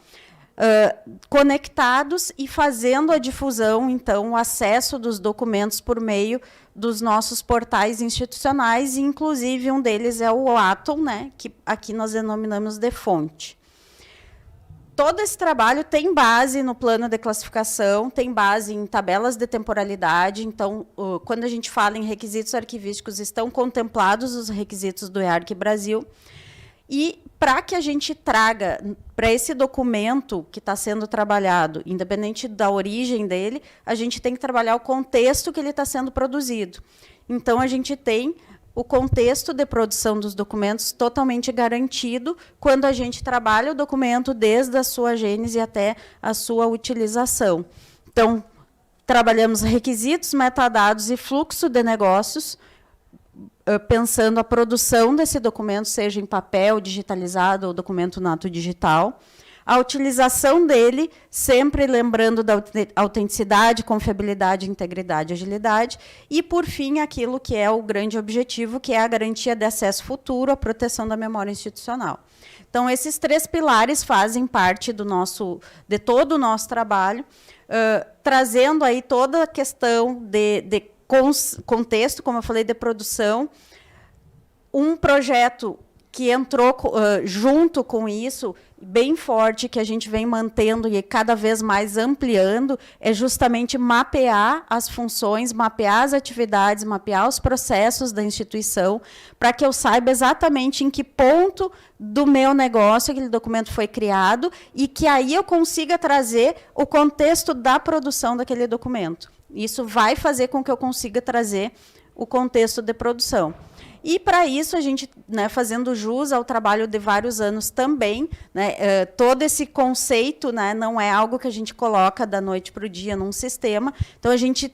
Conectados e fazendo a difusão, então, o acesso dos documentos por meio dos nossos portais institucionais, e, inclusive, um deles é o Atom, né, que aqui nós denominamos de fonte. Todo esse trabalho tem base no plano de classificação, tem base em tabelas de temporalidade. Então, quando a gente fala em requisitos arquivísticos, estão contemplados os requisitos do EARC Brasil. E para que a gente traga para esse documento que está sendo trabalhado, independente da origem dele, a gente tem que trabalhar o contexto que ele está sendo produzido. Então, a gente tem o contexto de produção dos documentos totalmente garantido quando a gente trabalha o documento desde a sua gênese até a sua utilização. Então, trabalhamos requisitos, metadados e fluxo de negócios, pensando a produção desse documento, seja em papel, digitalizado ou documento nato digital. A utilização dele, sempre lembrando da autenticidade, confiabilidade, integridade e agilidade. E, por fim, aquilo que é o grande objetivo, que é a garantia de acesso futuro à proteção da memória institucional. Então, esses 3 pilares fazem parte de todo o nosso trabalho, trazendo aí toda a questão de contexto, como eu falei, de produção. Um projeto que entrou junto com isso, bem forte, que a gente vem mantendo e cada vez mais ampliando, é justamente mapear as funções, mapear as atividades, mapear os processos da instituição, para que eu saiba exatamente em que ponto do meu negócio aquele documento foi criado e que aí eu consiga trazer o contexto da produção daquele documento. Isso vai fazer com que eu consiga trazer o contexto de produção. E, para isso, a gente, né, fazendo jus ao trabalho de vários anos também, né, todo esse conceito, né, não é algo que a gente coloca da noite para o dia num sistema. Então, a gente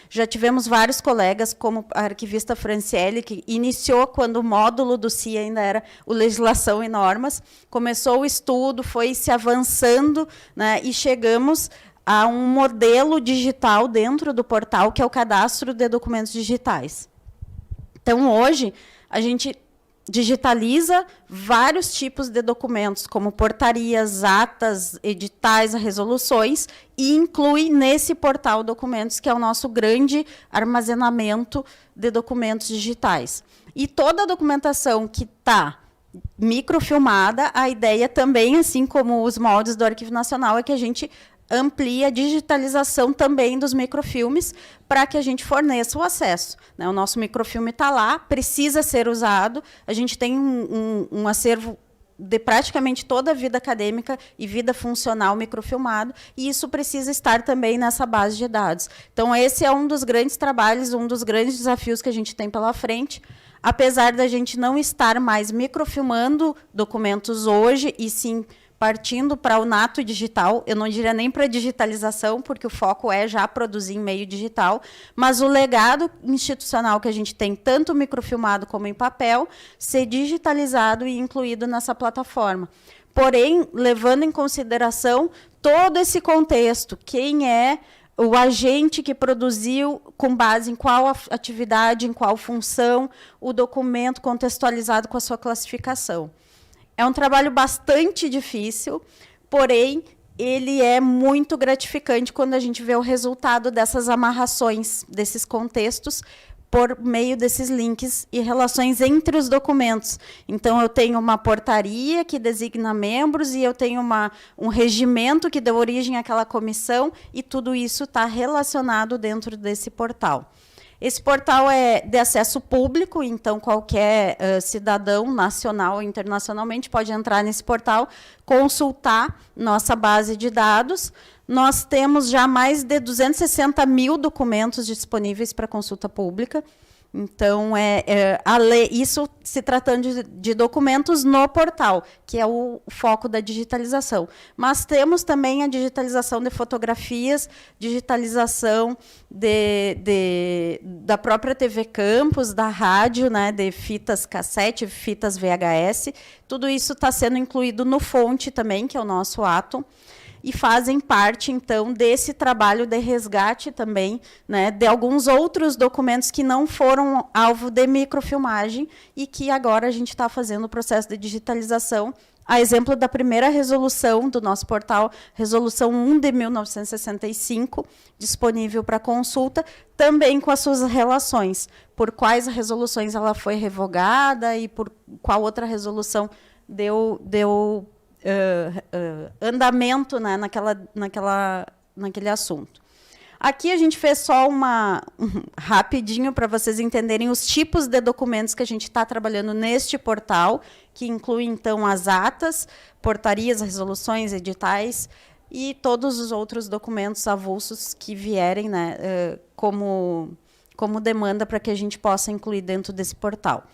já tivemos vários colegas, como a arquivista Franciele, que iniciou quando o módulo do CII ainda era o Legislação e Normas, começou o estudo, foi se avançando, né, e chegamos a um modelo digital dentro do portal, que é o Cadastro de Documentos Digitais. Então, hoje, a gente digitaliza vários tipos de documentos, como portarias, atas, editais, resoluções, e inclui nesse portal documentos, que é o nosso grande armazenamento de documentos digitais. E toda a documentação que está microfilmada, a ideia também, assim como os moldes do Arquivo Nacional, é que a gente amplia a digitalização também dos microfilmes para que a gente forneça o acesso, né? O nosso microfilme está lá, precisa ser usado, a gente tem um acervo de praticamente toda a vida acadêmica e vida funcional microfilmado, e isso precisa estar também nessa base de dados. Então, esse é um dos grandes trabalhos, um dos grandes desafios que a gente tem pela frente, apesar da gente não estar mais microfilmando documentos hoje, e sim partindo para o nato digital, eu não diria nem para a digitalização, porque o foco é já produzir em meio digital, mas o legado institucional que a gente tem, tanto microfilmado como em papel, ser digitalizado e incluído nessa plataforma. Porém, levando em consideração todo esse contexto, quem é o agente que produziu, com base em qual atividade, em qual função, o documento contextualizado com a sua classificação. É um trabalho bastante difícil, porém, ele é muito gratificante quando a gente vê o resultado dessas amarrações, desses contextos, por meio desses links e relações entre os documentos. Então, eu tenho uma portaria que designa membros e eu tenho um regimento que deu origem àquela comissão, e tudo isso está relacionado dentro desse portal. Esse portal é de acesso público, então qualquer cidadão, nacional ou internacionalmente, pode entrar nesse portal, consultar nossa base de dados. Nós temos já mais de 260 mil documentos disponíveis para consulta pública. Então, isso se tratando de documentos no portal, que é o foco da digitalização. Mas temos também a digitalização de fotografias, digitalização da própria TV Campus, da rádio, né, de fitas cassete, fitas VHS. Tudo isso está sendo incluído no Fonte também, que é o nosso ato, e fazem parte, então, desse trabalho de resgate também, né, de alguns outros documentos que não foram alvo de microfilmagem e que agora a gente está fazendo o processo de digitalização. A exemplo da primeira resolução do nosso portal, Resolução 1 de 1965, disponível para consulta, também com as suas relações, por quais resoluções ela foi revogada e por qual outra resolução deu andamento, né, naquele assunto. Aqui a gente fez só rapidinho para vocês entenderem os tipos de documentos que a gente está trabalhando neste portal, que inclui, então, as atas, portarias, resoluções, editais e todos os outros documentos avulsos que vierem, né, como demanda para que a gente possa incluir dentro desse portal.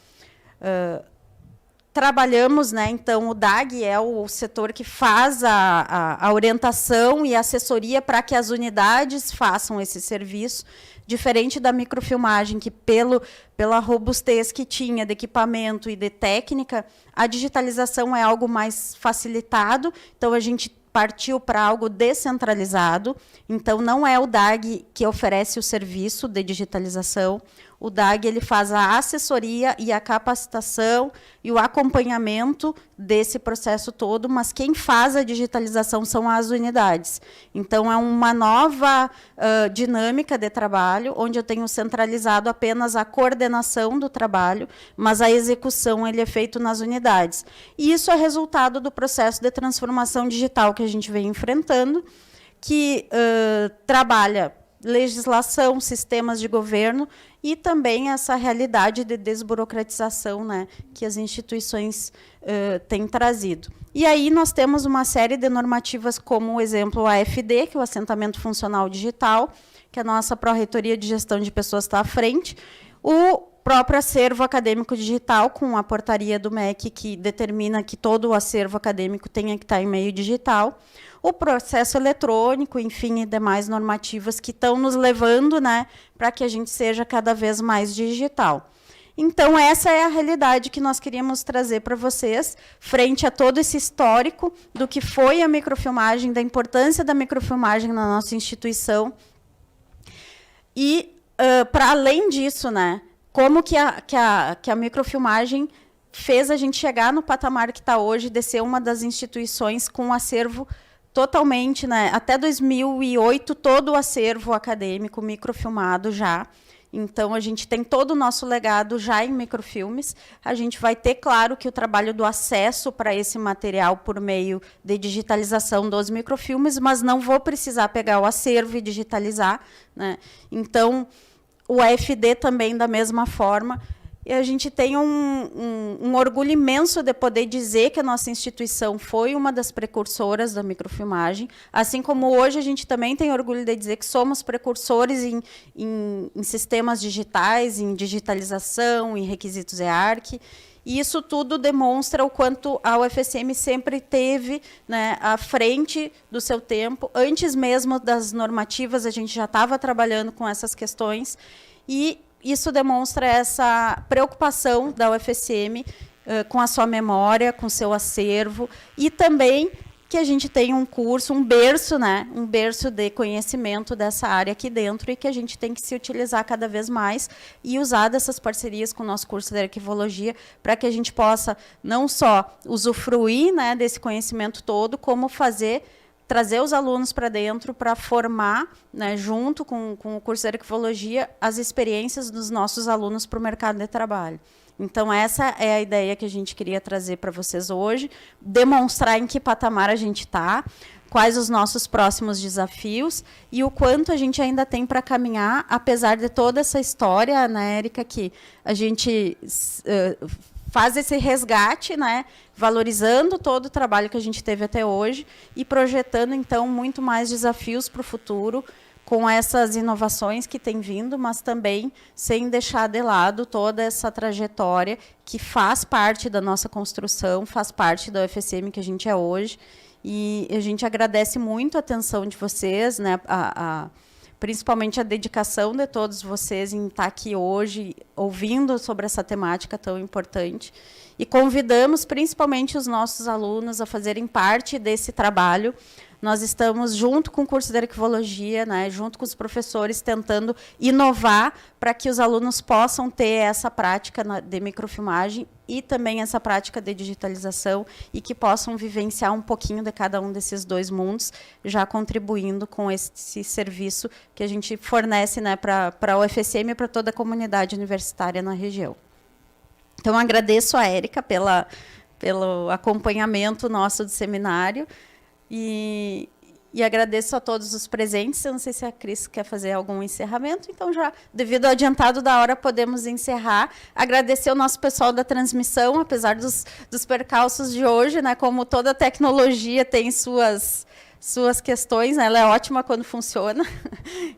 Trabalhamos, né, então, o DAG é o setor que faz a orientação e assessoria para que as unidades façam esse serviço, diferente da microfilmagem, que pela robustez que tinha de equipamento e de técnica, a digitalização é algo mais facilitado, então a gente partiu para algo descentralizado, então não é o DAG que oferece o serviço de digitalização. O DAG ele faz a assessoria e a capacitação e o acompanhamento desse processo todo, mas quem faz a digitalização são as unidades. Então, é uma nova dinâmica de trabalho, onde eu tenho centralizado apenas a coordenação do trabalho, mas a execução ele é feito nas unidades. E isso é resultado do processo de transformação digital que a gente vem enfrentando, que trabalha legislação, sistemas de governo e também essa realidade de desburocratização, né, que as instituições têm trazido. E aí nós temos uma série de normativas, como o exemplo o AFD, que é o Assentamento Funcional Digital, que a nossa Pró-Reitoria de Gestão de Pessoas está à frente, o próprio acervo acadêmico digital, com a portaria do MEC, que determina que todo o acervo acadêmico tenha que estar em meio digital, o processo eletrônico, enfim, e demais normativas que estão nos levando, né, para que a gente seja cada vez mais digital. Então, essa é a realidade que nós queríamos trazer para vocês, frente a todo esse histórico do que foi a microfilmagem, da importância da microfilmagem na nossa instituição. E, para além disso, né, como que a microfilmagem fez a gente chegar no patamar que está hoje, de ser uma das instituições com acervo totalmente, né, até 2008, todo o acervo acadêmico microfilmado já. Então, a gente tem todo o nosso legado já em microfilmes. A gente vai ter, claro, que o trabalho do acesso para esse material por meio de digitalização dos microfilmes, mas não vou precisar pegar o acervo e digitalizar, né? Então, o AFD também, da mesma forma. E a gente tem um orgulho imenso de poder dizer que a nossa instituição foi uma das precursoras da microfilmagem, assim como hoje a gente também tem orgulho de dizer que somos precursores em sistemas digitais, em digitalização, em requisitos EARC. E isso tudo demonstra o quanto a UFSM sempre teve, né, à frente do seu tempo. Antes mesmo das normativas, a gente já estava trabalhando com essas questões, e isso demonstra essa preocupação da UFSM com a sua memória, com o seu acervo, e também que a gente tenha um curso, um berço, né? Um berço de conhecimento dessa área aqui dentro e que a gente tem que se utilizar cada vez mais e usar dessas parcerias com o nosso curso de arquivologia para que a gente possa não só usufruir, né, desse conhecimento todo, como trazer os alunos para dentro para formar, né, junto com o curso de arquivologia, as experiências dos nossos alunos para o mercado de trabalho. Então, essa é a ideia que a gente queria trazer para vocês hoje, demonstrar em que patamar a gente está, quais os nossos próximos desafios e o quanto a gente ainda tem para caminhar, apesar de toda essa história, né, Érica, que a gente faz esse resgate, né, valorizando todo o trabalho que a gente teve até hoje e projetando, então, muito mais desafios para o futuro, com essas inovações que têm vindo, mas também sem deixar de lado toda essa trajetória que faz parte da nossa construção, faz parte da UFSM que a gente é hoje. E a gente agradece muito a atenção de vocês, né, principalmente a dedicação de todos vocês em estar aqui hoje, ouvindo sobre essa temática tão importante. E convidamos principalmente os nossos alunos a fazerem parte desse trabalho. Nós estamos, junto com o curso de arquivologia, né, junto com os professores, tentando inovar para que os alunos possam ter essa prática de microfilmagem e também essa prática de digitalização e que possam vivenciar um pouquinho de cada um desses dois mundos, já contribuindo com esse serviço que a gente fornece, né, para a UFSM e para toda a comunidade universitária na região. Então, agradeço a Érica pelo acompanhamento nosso do seminário. E agradeço a todos os presentes. Eu não sei se a Cris quer fazer algum encerramento, então, já, devido ao adiantado da hora, podemos encerrar. Agradecer ao nosso pessoal da transmissão, apesar dos percalços de hoje, né, como toda tecnologia tem suas questões, né, ela é ótima quando funciona.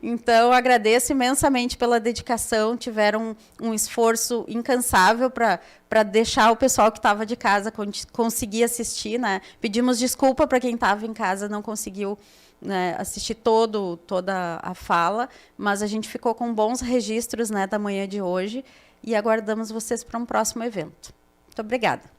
Então, agradeço imensamente pela dedicação, tiveram um esforço incansável para deixar o pessoal que estava de casa conseguir assistir, né? Pedimos desculpa para quem estava em casa, não conseguiu, né, assistir toda a fala, mas a gente ficou com bons registros, né, da manhã de hoje e aguardamos vocês para um próximo evento. Muito obrigada.